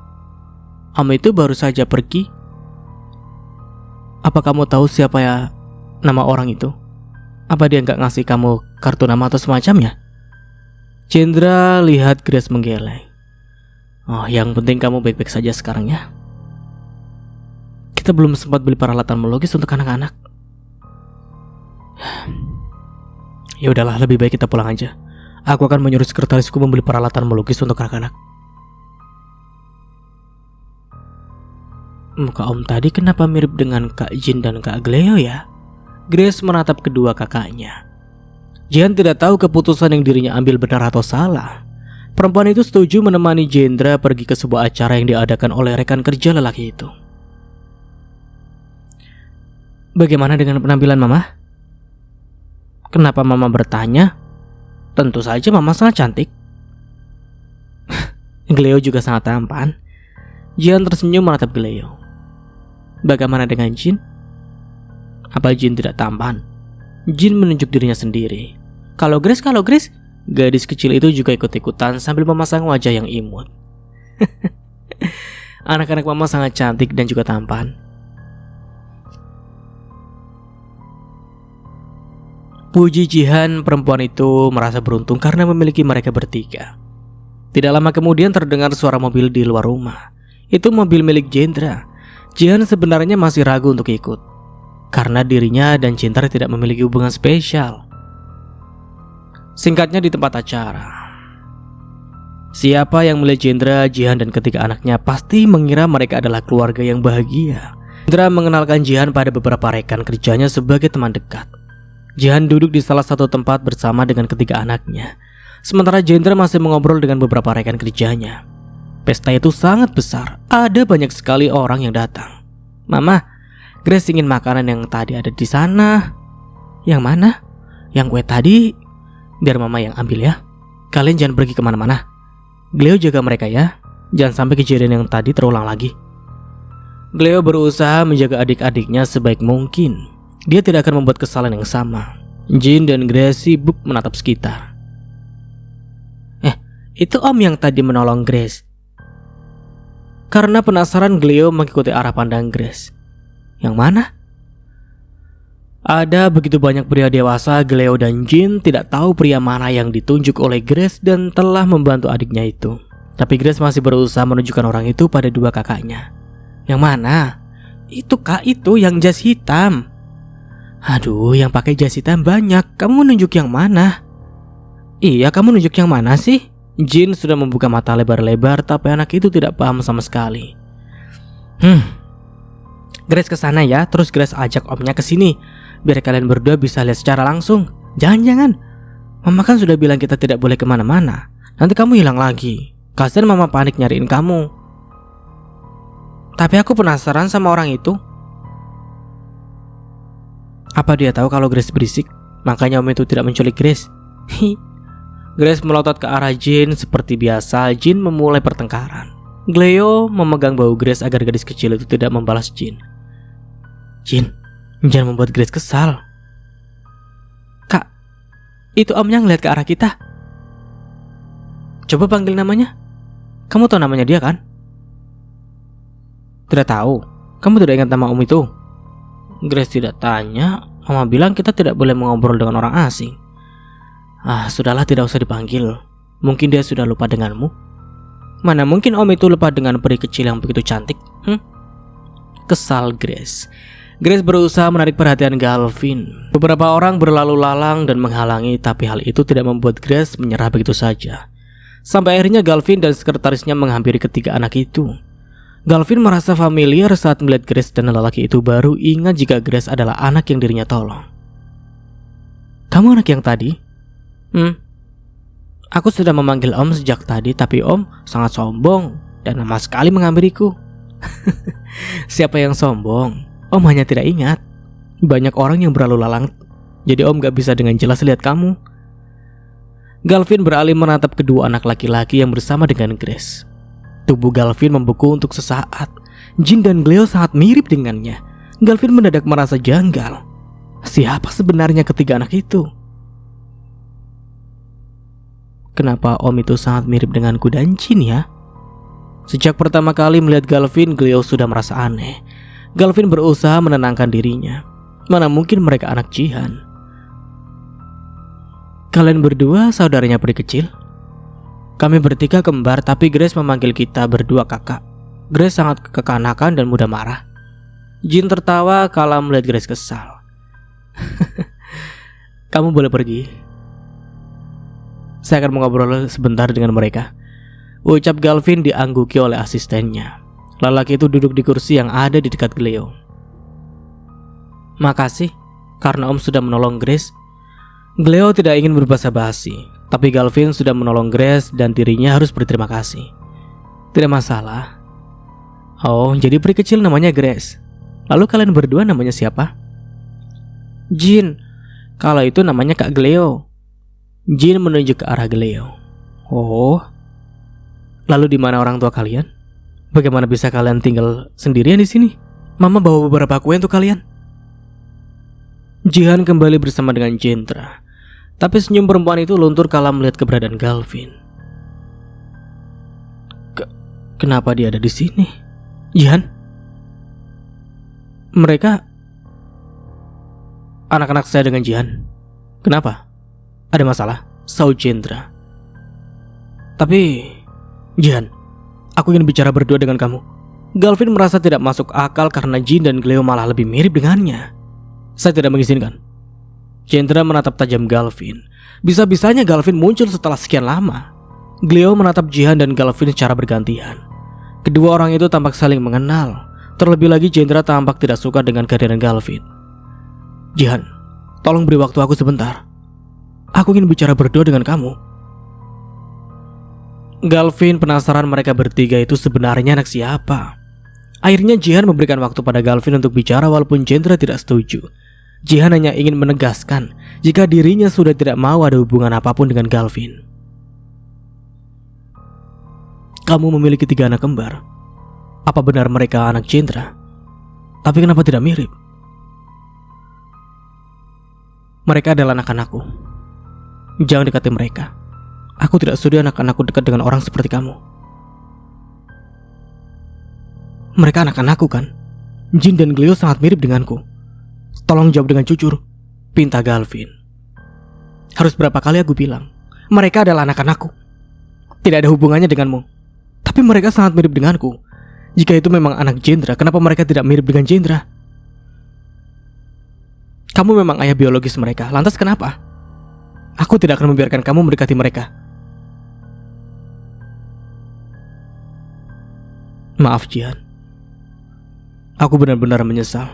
Om itu baru saja pergi. Apa kamu tahu siapa ya nama orang itu? Apa dia nggak ngasih kamu kartu nama atau semacamnya? Chandra lihat Grace menggeleng. Oh, yang penting kamu baik-baik saja sekarang ya. Kita belum sempat beli peralatan melukis untuk anak-anak. Ya udahlah, lebih baik kita pulang aja. Aku akan menyuruh sekretarisku membeli peralatan melukis untuk anak-anak. Muka Om tadi kenapa mirip dengan Kak Jin dan Kak Gleo ya? Grace menatap kedua kakaknya. Jihan tidak tahu keputusan yang dirinya ambil benar atau salah. Perempuan itu setuju menemani Jendra pergi ke sebuah acara yang diadakan oleh rekan kerja lelaki itu. Bagaimana dengan penampilan Mama? Kenapa Mama bertanya? Tentu saja Mama sangat cantik. Gleo juga sangat tampan. Jihan tersenyum menatap Gleo. Bagaimana dengan Jin? Apa Jin tidak tampan? Jin menunjuk dirinya sendiri. Kalau Grace, gadis kecil itu juga ikut-ikutan sambil memasang wajah yang imut. Anak-anak Mama sangat cantik dan juga tampan. Puji Jihan, perempuan itu merasa beruntung karena memiliki mereka bertiga. Tidak lama kemudian terdengar suara mobil di luar rumah. Itu mobil milik Jendra. Jihan sebenarnya masih ragu untuk ikut, karena dirinya dan Jendra tidak memiliki hubungan spesial. Singkatnya di tempat acara, siapa yang melihat Jendra, Jihan dan ketiga anaknya pasti mengira mereka adalah keluarga yang bahagia. Jendra mengenalkan Jihan pada beberapa rekan kerjanya sebagai teman dekat. Jihan duduk di salah satu tempat bersama dengan ketiga anaknya, sementara Jendra masih mengobrol dengan beberapa rekan kerjanya. Pesta itu sangat besar, ada banyak sekali orang yang datang. Mama, Grace ingin makanan yang tadi ada di sana. Yang mana? Yang kue tadi? Biar Mama yang ambil ya. Kalian jangan pergi kemana-mana. Gleo jaga mereka ya. Jangan sampai kejadian yang tadi terulang lagi. Gleo berusaha menjaga adik-adiknya sebaik mungkin. Dia tidak akan membuat kesalahan yang sama. Jin dan Grace sibuk menatap sekitar. Itu Om yang tadi menolong Grace. Karena penasaran, Gleo mengikuti arah pandang Grace. Yang mana? Ada begitu banyak pria dewasa, Gleo dan Jin tidak tahu pria mana yang ditunjuk oleh Grace dan telah membantu adiknya itu. Tapi Grace masih berusaha menunjukkan orang itu pada dua kakaknya. Yang mana? Itu Kak itu yang jas hitam. Aduh, yang pakai jas hitam banyak. Kamu menunjuk yang mana? Iya, kamu nunjuk yang mana sih? Jin sudah membuka mata lebar-lebar, tapi anak itu tidak paham sama sekali. Grace kesana ya, terus Grace ajak omnya ke sini, biar kalian berdua bisa lihat secara langsung. Jangan. Mama kan sudah bilang kita tidak boleh kemana-mana. Nanti kamu hilang lagi. Kasian Mama panik nyariin kamu. Tapi aku penasaran sama orang itu. Apa dia tahu kalau Grace berisik? Makanya om itu tidak menculik Grace. Grace melotot ke arah Jin. Seperti biasa, Jin memulai pertengkaran. Gleo memegang bahu Grace agar gadis kecil itu tidak membalas Jin. Jin, jangan membuat Grace kesal. Kak, itu omnya ngeliat ke arah kita. Coba panggil namanya. Kamu tahu namanya dia kan? Tidak tahu. Kamu tidak ingat nama om itu? Grace tidak tanya. Mama bilang kita tidak boleh mengobrol dengan orang asing. Sudahlah, tidak usah dipanggil. Mungkin dia sudah lupa denganmu. Mana mungkin om itu lupa dengan peri kecil yang begitu cantik? Kesal Grace. Grace berusaha menarik perhatian Galvin. Beberapa orang berlalu lalang dan menghalangi, tapi hal itu tidak membuat Grace menyerah begitu saja. Sampai akhirnya Galvin dan sekretarisnya menghampiri ketiga anak itu. Galvin merasa familiar saat melihat Grace dan lelaki itu baru ingat jika Grace adalah anak yang dirinya tolong. Kamu anak yang tadi? Aku sudah memanggil om sejak tadi, tapi om sangat sombong dan lama sekali menghampiriku. Siapa yang sombong? Om hanya tidak ingat. Banyak orang yang berlalu lalang, jadi om gak bisa dengan jelas lihat kamu. Galvin beralih menatap kedua anak laki-laki yang bersama dengan Grace. Tubuh Galvin membeku untuk sesaat. Jin dan Gleo sangat mirip dengannya. Galvin mendadak merasa janggal. Siapa sebenarnya ketiga anak itu? kenapa Om itu sangat mirip denganku dan Jin ya? Sejak pertama kali melihat Galvin, Cleo sudah merasa aneh. Galvin berusaha menenangkan dirinya. Mana mungkin mereka anak Jihan. Kalian berdua saudaranya peri kecil? Kami bertiga kembar, tapi Grace memanggil kita berdua kakak. Grace sangat kekanakan dan mudah marah. Jin tertawa kala melihat Grace kesal. Kamu boleh pergi. Saya akan mengobrol sebentar dengan mereka, ucap Galvin diangguki oleh asistennya. Lelaki itu duduk di kursi yang ada di dekat Cleo. Makasih, karena Om sudah menolong Grace. Cleo tidak ingin berbasa-basi, tapi Galvin sudah menolong Grace dan dirinya harus berterima kasih. Tidak masalah. Oh, jadi peri kecil namanya Grace. Lalu kalian berdua namanya siapa? Jin. Kalau itu namanya Kak Cleo. Jin menunjuk ke arah Cleo. Oh. Lalu di mana orang tua kalian? Bagaimana bisa kalian tinggal sendirian di sini? Mama bawa beberapa kue untuk kalian. Jihan kembali bersama dengan Jendra. Tapi senyum perempuan itu luntur kala melihat keberadaan Galvin. Kenapa dia ada di sini? Jihan? Mereka anak-anak saya dengan Jihan. Kenapa? Ada masalah? Saud Jendra. Tapi Jihan, aku ingin bicara berdua dengan kamu. Galvin merasa tidak masuk akal karena Jin dan Cleo malah lebih mirip dengannya. Saya tidak mengizinkan. Jendra menatap tajam Galvin. Bisa-bisanya Galvin muncul setelah sekian lama. Cleo menatap Jihan dan Galvin secara bergantian. Kedua orang itu tampak saling mengenal. Terlebih lagi Jendra tampak tidak suka dengan kehadiran Galvin. Jihan, tolong beri waktu aku sebentar. Aku ingin bicara berdua dengan kamu. Galvin penasaran mereka bertiga itu sebenarnya anak siapa. Akhirnya Jihan memberikan waktu pada Galvin untuk bicara walaupun Jendra tidak setuju. Jihan hanya ingin menegaskan jika dirinya sudah tidak mau ada hubungan apapun dengan Galvin. Kamu memiliki 3 anak kembar. Apa benar mereka anak Jendra? Tapi kenapa tidak mirip? Mereka adalah anak-anakku. Jangan dekati mereka. Aku tidak sudi anak-anakku dekat dengan orang seperti kamu. Mereka anak-anakku kan? Jin dan Cleo sangat mirip denganku. Tolong jawab dengan jujur, pinta Galvin. Harus berapa kali aku bilang, mereka adalah anak-anakku. Tidak ada hubungannya denganmu. Tapi mereka sangat mirip denganku. Jika itu memang anak Jendra, kenapa mereka tidak mirip dengan Jendra? Kamu memang ayah biologis mereka, lantas kenapa? Aku tidak akan membiarkan kamu mendekati mereka. Maaf Jihan. Aku benar-benar menyesal.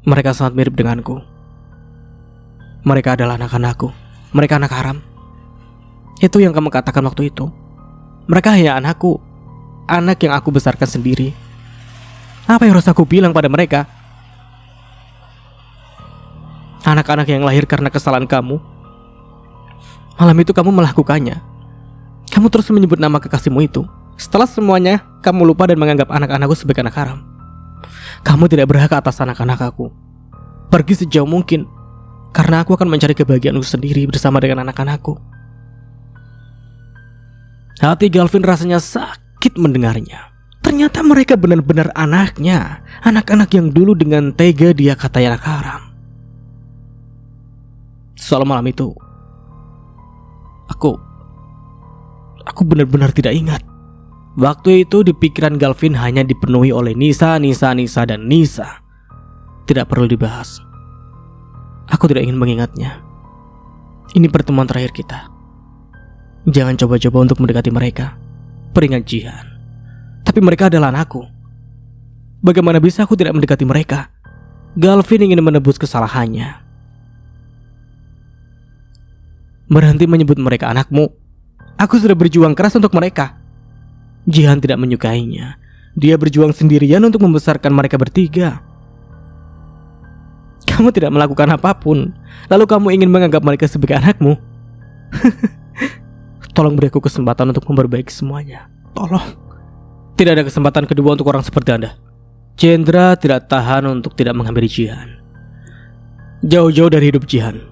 Mereka sangat mirip denganku. Mereka adalah anak-anakku. Mereka anak haram. Itu yang kamu katakan waktu itu. Mereka hanya anakku. Anak yang aku besarkan sendiri. Apa yang harus aku bilang pada mereka? Anak-anak yang lahir karena kesalahan kamu. Malam itu kamu melakukannya. Kamu terus menyebut nama kekasihmu itu. Setelah semuanya, kamu lupa dan menganggap anak-anakku sebagai anak haram. Kamu tidak berhak atas anak-anak aku. Pergi sejauh mungkin, karena aku akan mencari kebahagiaanku sendiri bersama dengan anak-anakku. Hati Galvin rasanya sakit mendengarnya. Ternyata mereka benar-benar anaknya. Anak-anak yang dulu dengan tega dia katanya anak haram. Soal malam itu, Aku benar-benar tidak ingat. Waktu itu di pikiran Galvin hanya dipenuhi oleh Nisa, dan Nisa. Tidak perlu dibahas. Aku tidak ingin mengingatnya. Ini pertemuan terakhir kita. Jangan coba-coba untuk mendekati mereka. Peringat Jihan. Tapi mereka adalah anakku. Bagaimana bisa aku tidak mendekati mereka? Galvin ingin menebus kesalahannya. Berhenti menyebut mereka anakmu. Aku sudah berjuang keras untuk mereka. Jihan tidak menyukainya. Dia berjuang sendirian untuk membesarkan mereka bertiga. Kamu tidak melakukan apapun, lalu kamu ingin menganggap mereka sebagai anakmu. Tolong beri aku kesempatan untuk memperbaiki semuanya. Tolong. Tidak ada kesempatan kedua untuk orang seperti Anda. Jendra tidak tahan untuk tidak menghampiri Jihan. Jauh-jauh dari hidup Jihan.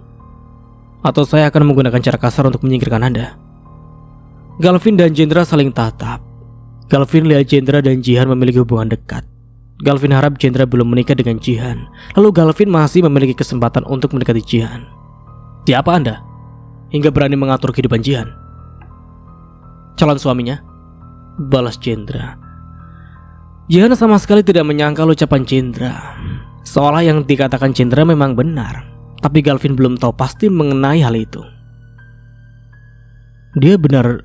atau saya akan menggunakan cara kasar untuk menyingkirkan Anda. Galvin dan Jendra saling tatap. Galvin lihat Jendra dan Jihan memiliki hubungan dekat. Galvin harap Jendra belum menikah dengan Jihan. Lalu Galvin masih memiliki kesempatan untuk mendekati Jihan. Siapa Anda? Hingga berani mengatur kehidupan Jihan? Calon suaminya, balas Jendra. Jihan sama sekali tidak menyangka ucapan Jendra. Seolah yang dikatakan Jendra memang benar. Tapi Galvin belum tahu pasti mengenai hal itu. Dia benar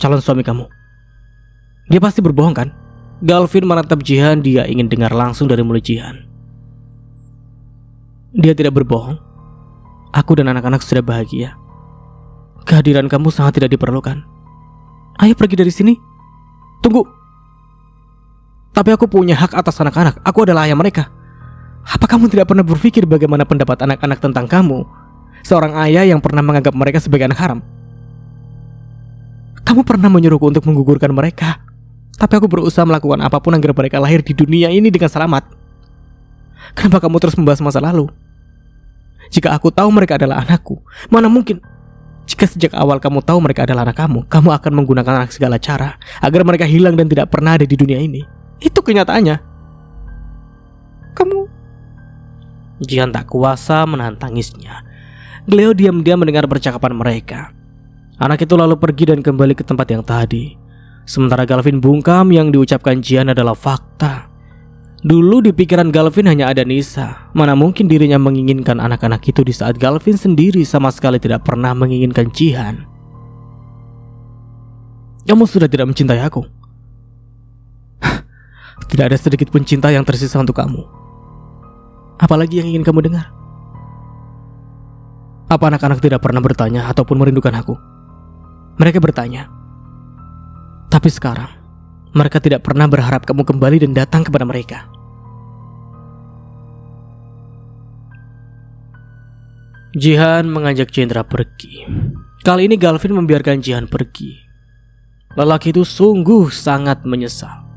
calon suami kamu? Dia pasti berbohong kan? Galvin menatap Jihan, dia ingin dengar langsung dari mulut Jihan. Dia tidak berbohong. Aku dan anak-anak sudah bahagia. Kehadiran kamu sangat tidak diperlukan. Ayo pergi dari sini. Tunggu. Tapi aku punya hak atas anak-anak. Aku adalah ayah mereka. Apa kamu tidak pernah berpikir bagaimana pendapat anak-anak tentang kamu? Seorang ayah yang pernah menganggap mereka sebagai anak haram. Kamu pernah menyuruhku untuk menggugurkan mereka. Tapi aku berusaha melakukan apapun agar mereka lahir di dunia ini dengan selamat. Kenapa kamu terus membahas masa lalu? Jika aku tahu mereka adalah anakku, mana mungkin? Jika sejak awal kamu tahu mereka adalah anak kamu, kamu akan menggunakan segala cara agar mereka hilang dan tidak pernah ada di dunia ini. Itu kenyataannya. Kamu... Jihan tak kuasa menahan tangisnya. Gleo diam-diam mendengar percakapan mereka. Anak itu lalu pergi dan kembali ke tempat yang tadi. Sementara Galvin bungkam yang diucapkan Jihan adalah fakta. Dulu di pikiran Galvin hanya ada Nisa. Mana mungkin dirinya menginginkan anak-anak itu di saat Galvin sendiri sama sekali tidak pernah menginginkan Jihan. Kamu sudah tidak mencintai aku. Tidak ada sedikit pun cinta yang tersisa untuk kamu. Apalagi yang ingin kamu dengar? Apa anak-anak tidak pernah bertanya ataupun merindukan aku? Mereka bertanya. Tapi sekarang, mereka tidak pernah berharap kamu kembali dan datang kepada mereka. Jihan mengajak Jendra pergi. Kali ini Galvin membiarkan Jihan pergi. Lelaki itu sungguh sangat menyesal.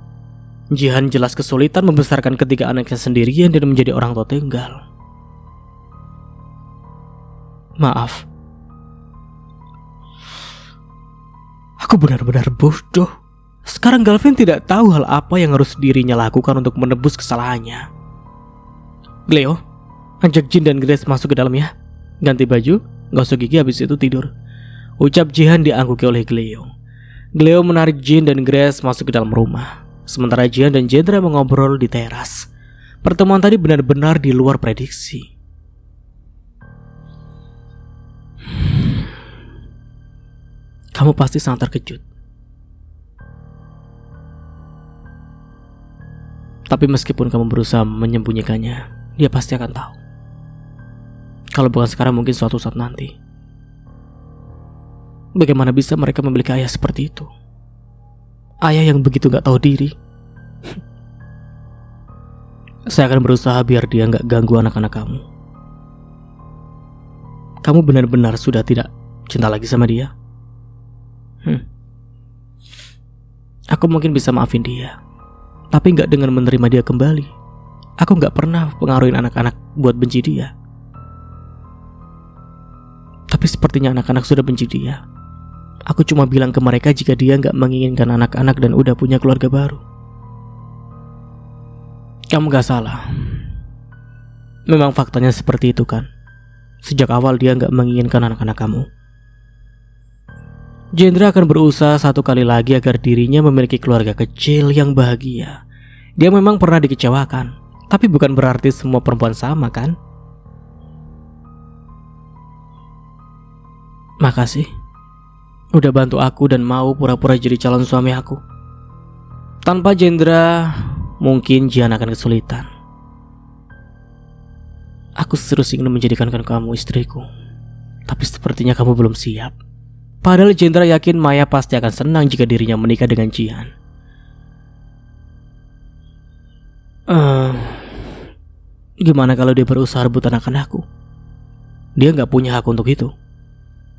Jihan jelas kesulitan membesarkan ketiga anaknya sendirian dan menjadi orang tua tunggal. Maaf. Aku benar-benar bodoh. Sekarang Galvin tidak tahu hal apa yang harus dirinya lakukan untuk menebus kesalahannya. Gleo, ajak Jin dan Grace masuk ke dalam ya. Ganti baju, gosok gigi, habis itu tidur. Ucap Jihan diangguki oleh Gleo. Gleo menarik Jin dan Grace masuk ke dalam rumah. Sementara Jihan dan Jendra mengobrol di teras. Pertemuan tadi benar-benar di luar prediksi. Kamu pasti sangat terkejut. Tapi meskipun kamu berusaha menyembunyikannya, dia pasti akan tahu. Kalau bukan sekarang, mungkin suatu saat nanti. Bagaimana bisa mereka memiliki ayah seperti itu? Ayah yang begitu gak tahu diri. Saya akan berusaha biar dia gak ganggu anak-anak kamu. Kamu benar-benar sudah tidak cinta lagi sama dia? Aku mungkin bisa maafin dia, tapi gak dengan menerima dia kembali. Aku gak pernah pengaruhin anak-anak buat benci dia. Tapi sepertinya anak-anak sudah benci dia. Aku cuma bilang ke mereka jika dia gak menginginkan anak-anak dan udah punya keluarga baru. Kamu gak salah. Memang faktanya seperti itu kan. Sejak awal dia gak menginginkan anak-anak kamu. Jendra akan berusaha satu kali lagi agar dirinya memiliki keluarga kecil yang bahagia. Dia memang pernah dikecewakan, tapi bukan berarti semua perempuan sama kan? Makasih. Udah bantu aku dan mau pura-pura jadi calon suami aku. Tanpa Jendra, mungkin Jihan akan kesulitan. Aku serius ingin menjadikan kamu istriku, tapi sepertinya kamu belum siap. Padahal Jendra yakin Maya pasti akan senang jika dirinya menikah dengan Jihan. Gimana kalau dia berusaha rebut anak-anakku? Dia gak punya hak untuk itu.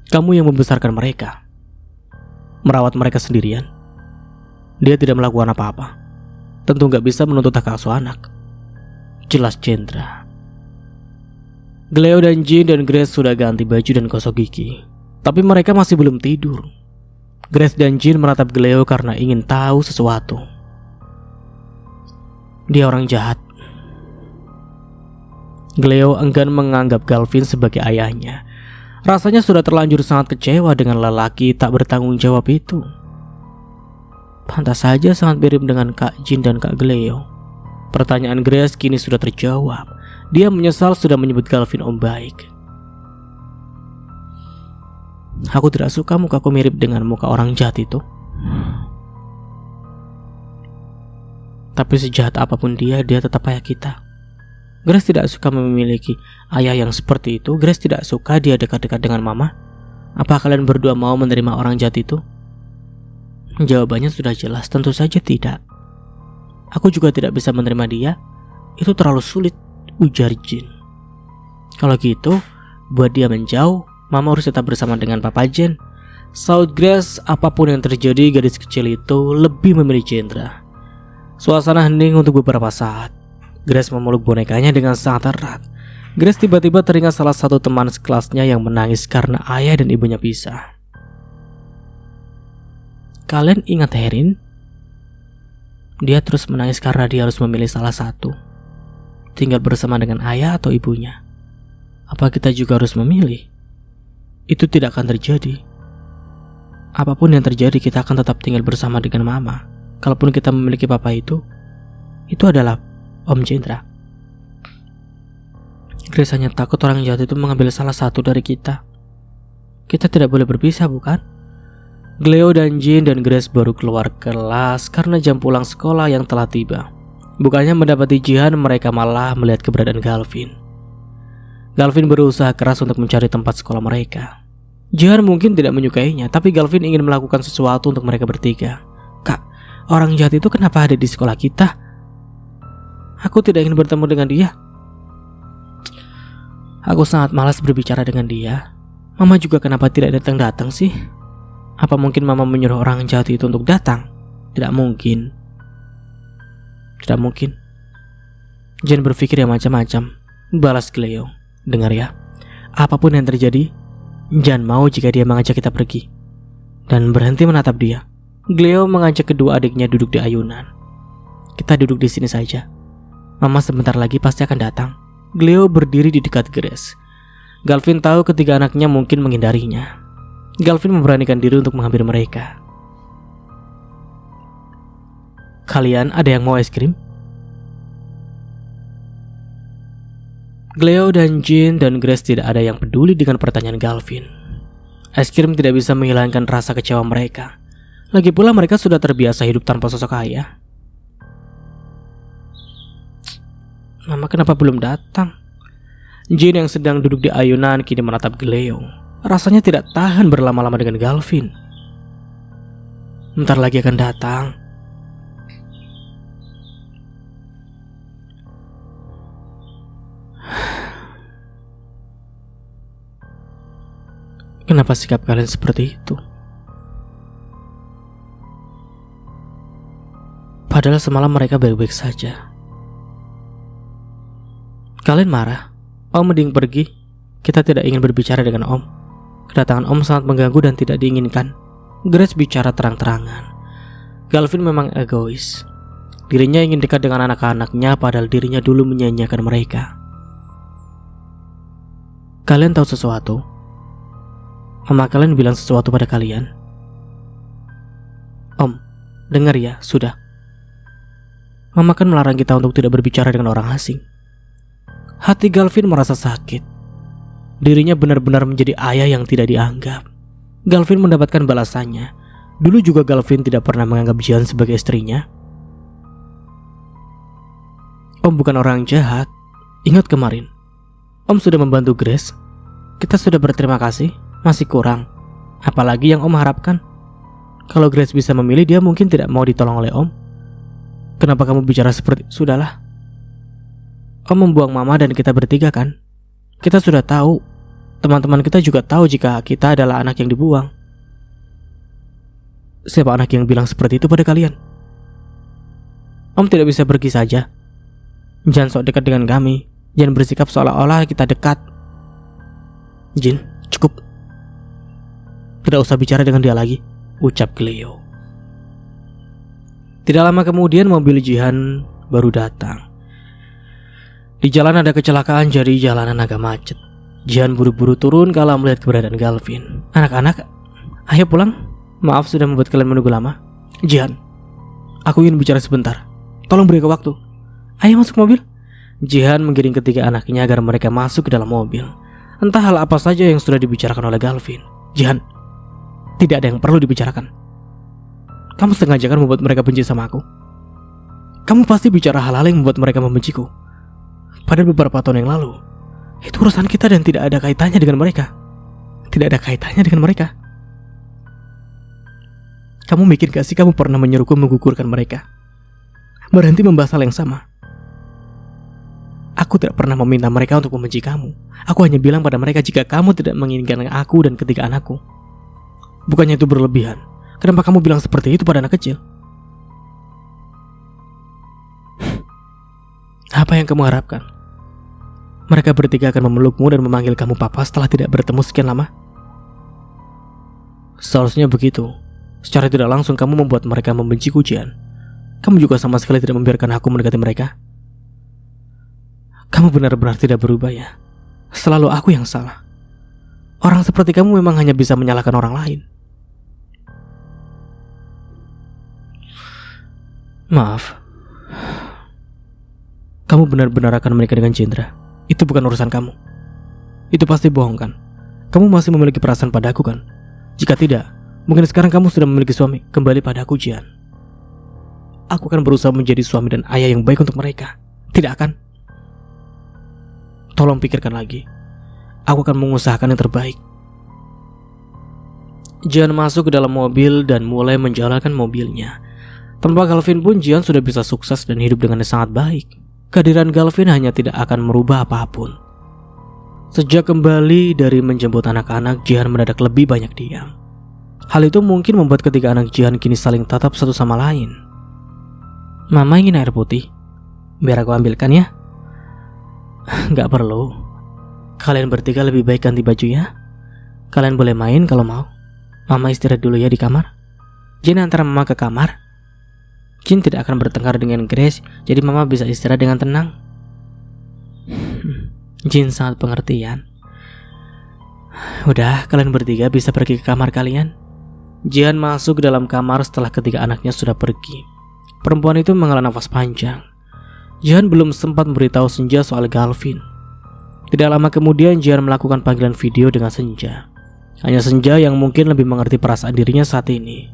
Kamu yang membesarkan mereka, merawat mereka sendirian. Dia tidak melakukan apa-apa. Tentu gak bisa menuntut hak asuh anak. Jelas Jendra. Cleo dan Jin dan Grace sudah ganti baju dan gosok gigi, tapi mereka masih belum tidur. Grace dan Jin menatap Cleo karena ingin tahu sesuatu. Dia orang jahat. Cleo enggan menganggap Galvin sebagai ayahnya. Rasanya sudah terlanjur sangat kecewa dengan lelaki tak bertanggung jawab itu. Pantas saja sangat mirip dengan Kak Jin dan Kak Cleo. Pertanyaan Grace kini sudah terjawab. Dia menyesal sudah menyebut Galvin om baik. Aku tidak suka mukaku mirip dengan muka orang jahat itu. Tapi sejahat apapun dia tetap ayah kita. Grace tidak suka memiliki ayah yang seperti itu. Grace tidak suka dia dekat-dekat dengan mama. Apa kalian berdua mau menerima orang jahat itu? Jawabannya sudah jelas, tentu saja tidak. Aku juga tidak bisa menerima dia. Itu terlalu sulit, ujar Jin. Kalau gitu, buat dia menjauh, mama harus tetap bersama dengan Papa Jen. Saud Grace, apapun yang terjadi, gadis kecil itu lebih memilih Jendra. Suasana hening untuk beberapa saat. Grace memeluk bonekanya dengan sangat erat. Grace tiba-tiba teringat salah satu teman sekelasnya yang menangis karena ayah dan ibunya pisah. Kalian ingat Herin? Dia terus menangis karena dia harus memilih salah satu. Tinggal bersama dengan ayah atau ibunya. Apa kita juga harus memilih? Itu tidak akan terjadi. Apapun yang terjadi, kita akan tetap tinggal bersama dengan mama. Kalaupun kita memiliki papa itu adalah Om Jendra. Grace hanya takut orang jahat itu mengambil salah satu dari kita. Kita tidak boleh berpisah, bukan? Cleo dan Jin dan Grace baru keluar kelas karena jam pulang sekolah yang telah tiba. Bukannya mendapati Jihan, mereka malah melihat keberadaan Galvin. Galvin berusaha keras untuk mencari tempat sekolah mereka. Jihan mungkin tidak menyukainya, tapi Galvin ingin melakukan sesuatu untuk mereka bertiga. Kak, orang jahat itu kenapa ada di sekolah kita? Aku tidak ingin bertemu dengan dia. Aku sangat malas berbicara dengan dia. Mama juga kenapa tidak datang-datang sih? Apa mungkin mama menyuruh orang jahat itu untuk datang? Tidak mungkin. Tidak mungkin. Jangan berpikir yang macam-macam, balas Cleo. Dengar ya, apapun yang terjadi, jangan mau jika dia mengajak kita pergi. Dan berhenti menatap dia. Cleo mengajak kedua adiknya duduk di ayunan. Kita duduk di sini saja. Mama sebentar lagi pasti akan datang. Cleo berdiri di dekat Grace. Galvin tahu ketiga anaknya mungkin menghindarinya. Galvin memberanikan diri untuk menghampiri mereka. Kalian ada yang mau es krim? Cleo dan Jin dan Grace tidak ada yang peduli dengan pertanyaan Galvin. Es krim tidak bisa menghilangkan rasa kecewa mereka. Lagi pula mereka sudah terbiasa hidup tanpa sosok ayah. Mama kenapa belum datang? Jin yang sedang duduk di ayunan kini menatap Cleo. Rasanya tidak tahan berlama-lama dengan Galvin. Bentar lagi akan datang. Kenapa sikap kalian seperti itu? Padahal semalam mereka baik-baik saja. Kalian marah? Om mending pergi. Kita tidak ingin berbicara dengan Om. Kedatangan Om sangat mengganggu dan tidak diinginkan. Grace bicara terang-terangan. Galvin memang egois. Dirinya ingin dekat dengan anak-anaknya, padahal dirinya dulu menyanyiakan mereka. Kalian tahu sesuatu? Mama kalian bilang sesuatu pada kalian. Om, dengar ya, sudah. Mama kan melarang kita untuk tidak berbicara dengan orang asing. Hati Galvin merasa sakit. Dirinya benar-benar menjadi ayah yang tidak dianggap. Galvin mendapatkan balasannya. Dulu juga Galvin tidak pernah menganggap Jihan sebagai istrinya. Om bukan orang jahat. Ingat kemarin, Om sudah membantu Grace. Kita sudah berterima kasih. Masih kurang. Apalagi yang Om harapkan? Kalau Grace bisa memilih, dia mungkin tidak mau ditolong oleh Om. Kenapa kamu bicara seperti... Sudahlah. Om membuang mama dan kita bertiga kan? Kita sudah tahu. Teman-teman kita juga tahu jika kita adalah anak yang dibuang. Siapa anak yang bilang seperti itu pada kalian? Om tidak bisa pergi saja. Jangan sok dekat dengan kami. Jangan bersikap seolah-olah kita dekat. Jin, cukup. Tidak usah bicara dengan dia lagi, ucap Cleo. Tidak lama kemudian mobil Jihan baru datang. Di jalan ada kecelakaan, jadi jalanan agak macet. Jihan buru-buru turun kala melihat keberadaan Galvin. Anak-anak, ayo pulang. Maaf sudah membuat kalian menunggu lama. Jihan, aku ingin bicara sebentar. Tolong beri aku waktu. Ayo masuk mobil. Jihan menggiring ketiga anaknya agar mereka masuk ke dalam mobil. Entah hal apa saja yang sudah dibicarakan oleh Galvin. Jihan, tidak ada yang perlu dibicarakan. Kamu sengaja kan membuat mereka benci sama aku. Kamu pasti bicara hal-hal yang membuat mereka membenciku. Pada beberapa tahun yang lalu, itu urusan kita dan tidak ada kaitannya dengan mereka. Tidak ada kaitannya dengan mereka. Kamu mikir gak sih kamu pernah menyuruhku menggugurkan mereka? Berhenti membahas hal yang sama. Aku tidak pernah meminta mereka untuk membenci kamu. Aku hanya bilang pada mereka jika kamu tidak menginginkan aku dan ketiga anakku. Bukannya itu berlebihan? Kenapa kamu bilang seperti itu pada anak kecil? Apa yang kamu harapkan? Mereka bertiga akan memelukmu dan memanggil kamu papa setelah tidak bertemu sekian lama? Seharusnya begitu. Secara tidak langsung kamu membuat mereka membenciku, Jihan. Kamu juga sama sekali tidak membiarkan aku mendekati mereka. Kamu benar-benar tidak berubah ya. Selalu aku yang salah. Orang seperti kamu memang hanya bisa menyalahkan orang lain. Maaf. Kamu benar-benar akan menikah dengan Jendra. Itu bukan urusan kamu. Itu pasti bohong kan? Kamu masih memiliki perasaan padaku kan? Jika tidak, mungkin sekarang kamu sudah memiliki suami. Kembali padaku, Jihan. Aku akan berusaha menjadi suami dan ayah yang baik untuk mereka. Tidak akan? Tolong pikirkan lagi. Aku akan mengusahakan yang terbaik. Jihan masuk ke dalam mobil dan mulai menjalankan mobilnya. Tanpa Galvin pun Jihan sudah bisa sukses dan hidup dengan sangat baik. Kehadiran Galvin hanya tidak akan merubah apapun. Sejak kembali dari menjemput anak-anak, Jihan mendadak lebih banyak diam. Hal itu mungkin membuat ketiga anak Jihan kini saling tatap satu sama lain. Mama ingin air putih. Biar aku ambilkan ya. Gak perlu. Kalian bertiga lebih baik ganti baju ya. Kalian boleh main kalau mau. Mama istirahat dulu ya di kamar. Jin antar mama ke kamar. Jin tidak akan bertengkar dengan Grace, jadi mama bisa istirahat dengan tenang. Jin sangat pengertian. Udah, kalian bertiga bisa pergi ke kamar kalian. Jihan masuk ke dalam kamar setelah ketiga anaknya sudah pergi. Perempuan itu menghela nafas panjang. Jihan belum sempat memberitahu Senja soal Galvin. Tidak lama kemudian Jihan melakukan panggilan video dengan Senja. Hanya Senja yang mungkin lebih mengerti perasaan dirinya saat ini.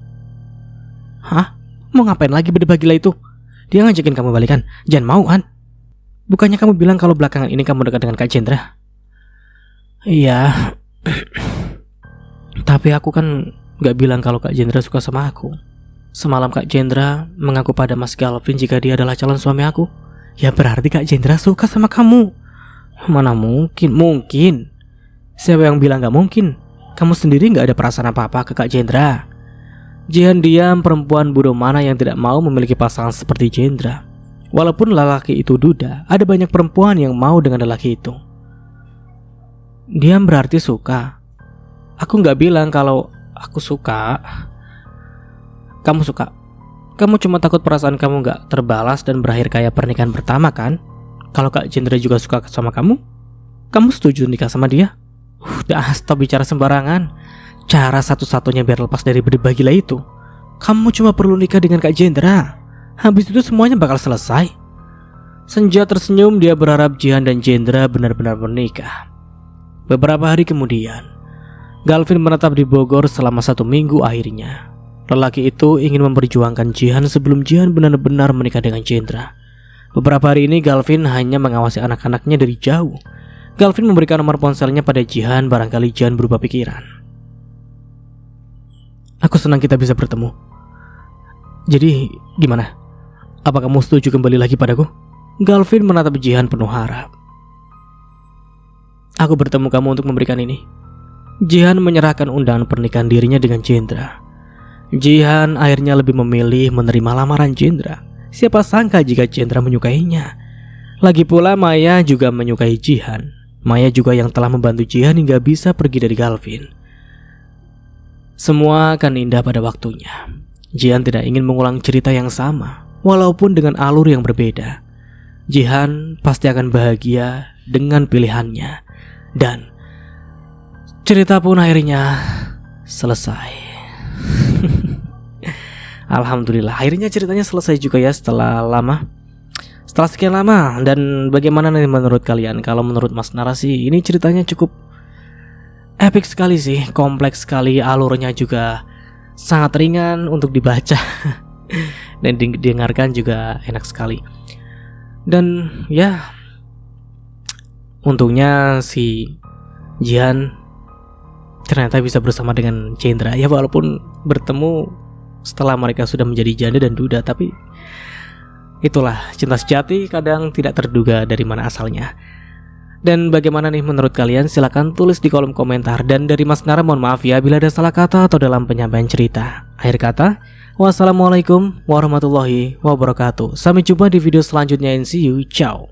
Hah? Mau ngapain lagi berdebak gila itu? Dia ngajakin kamu balikan. Jangan mau kan? Bukannya kamu bilang kalau belakangan ini kamu dekat dengan Kak Jendra? Iya. Tapi aku kan gak bilang kalau Kak Jendra suka sama aku. Semalam Kak Jendra mengaku pada Mas Galvin jika dia adalah calon suami aku. Ya berarti Kak Jendra suka sama kamu. Mana mungkin? Mungkin. Siapa yang bilang gak mungkin? Kamu sendiri gak ada perasaan apa-apa ke Kak Jendra. Jihan diam, perempuan bodoh mana yang tidak mau memiliki pasangan seperti Jendra. Walaupun lelaki itu duda, ada banyak perempuan yang mau dengan lelaki itu. Diam berarti suka. Aku gak bilang kalau aku suka. Kamu suka. Kamu cuma takut perasaan kamu gak terbalas dan berakhir kayak pernikahan pertama kan? Kalau Kak Jendra juga suka sama kamu setuju nikah sama dia? Udah, stop bicara sembarangan. Cara satu-satunya biar lepas dari berdebat gila itu, kamu cuma perlu nikah dengan Kak Jendra. Habis itu semuanya bakal selesai. Senja tersenyum, dia berharap Jihan dan Jendra benar-benar menikah. Beberapa hari kemudian, Galvin menetap di Bogor selama 1 minggu akhirnya. Lelaki itu ingin memperjuangkan Jihan sebelum Jihan benar-benar menikah dengan Jendra. Beberapa hari ini Galvin hanya mengawasi anak-anaknya dari jauh. Galvin memberikan nomor ponselnya pada Jihan, barangkali Jihan berubah pikiran. Aku senang kita bisa bertemu. Jadi, gimana? Apa kamu setuju kembali lagi padaku? Galvin menatap Jihan penuh harap. Aku bertemu kamu untuk memberikan ini. Jihan menyerahkan undangan pernikahan dirinya dengan Jendra. Jihan akhirnya lebih memilih menerima lamaran Jendra. Siapa sangka jika Jendra menyukainya. Lagi pula Maya juga menyukai Jihan. Maya juga yang telah membantu Jihan hingga bisa pergi dari Galvin. Semua akan indah pada waktunya. Jihan tidak ingin mengulang cerita yang sama, walaupun dengan alur yang berbeda. Jihan pasti akan bahagia dengan pilihannya. Dan cerita pun akhirnya selesai. Alhamdulillah, akhirnya ceritanya selesai juga ya setelah sekian lama. Dan bagaimana nih menurut kalian? Kalau menurut Mas Nara sih, ini ceritanya cukup epic sekali sih, kompleks sekali, alurnya juga sangat ringan untuk dibaca dan didengarkan juga enak sekali. Dan ya, untungnya si Jihan ternyata bisa bersama dengan Chandra ya, walaupun bertemu setelah mereka sudah menjadi janda dan duda. Tapi itulah cinta sejati, kadang tidak terduga dari mana asalnya. Dan bagaimana nih menurut kalian? Silahkan tulis di kolom komentar. Dan dari Mas Nara mohon maaf ya bila ada salah kata atau dalam penyampaian cerita. Akhir kata, wassalamualaikum warahmatullahi wabarakatuh. Sampai jumpa di video selanjutnya and see you, ciao.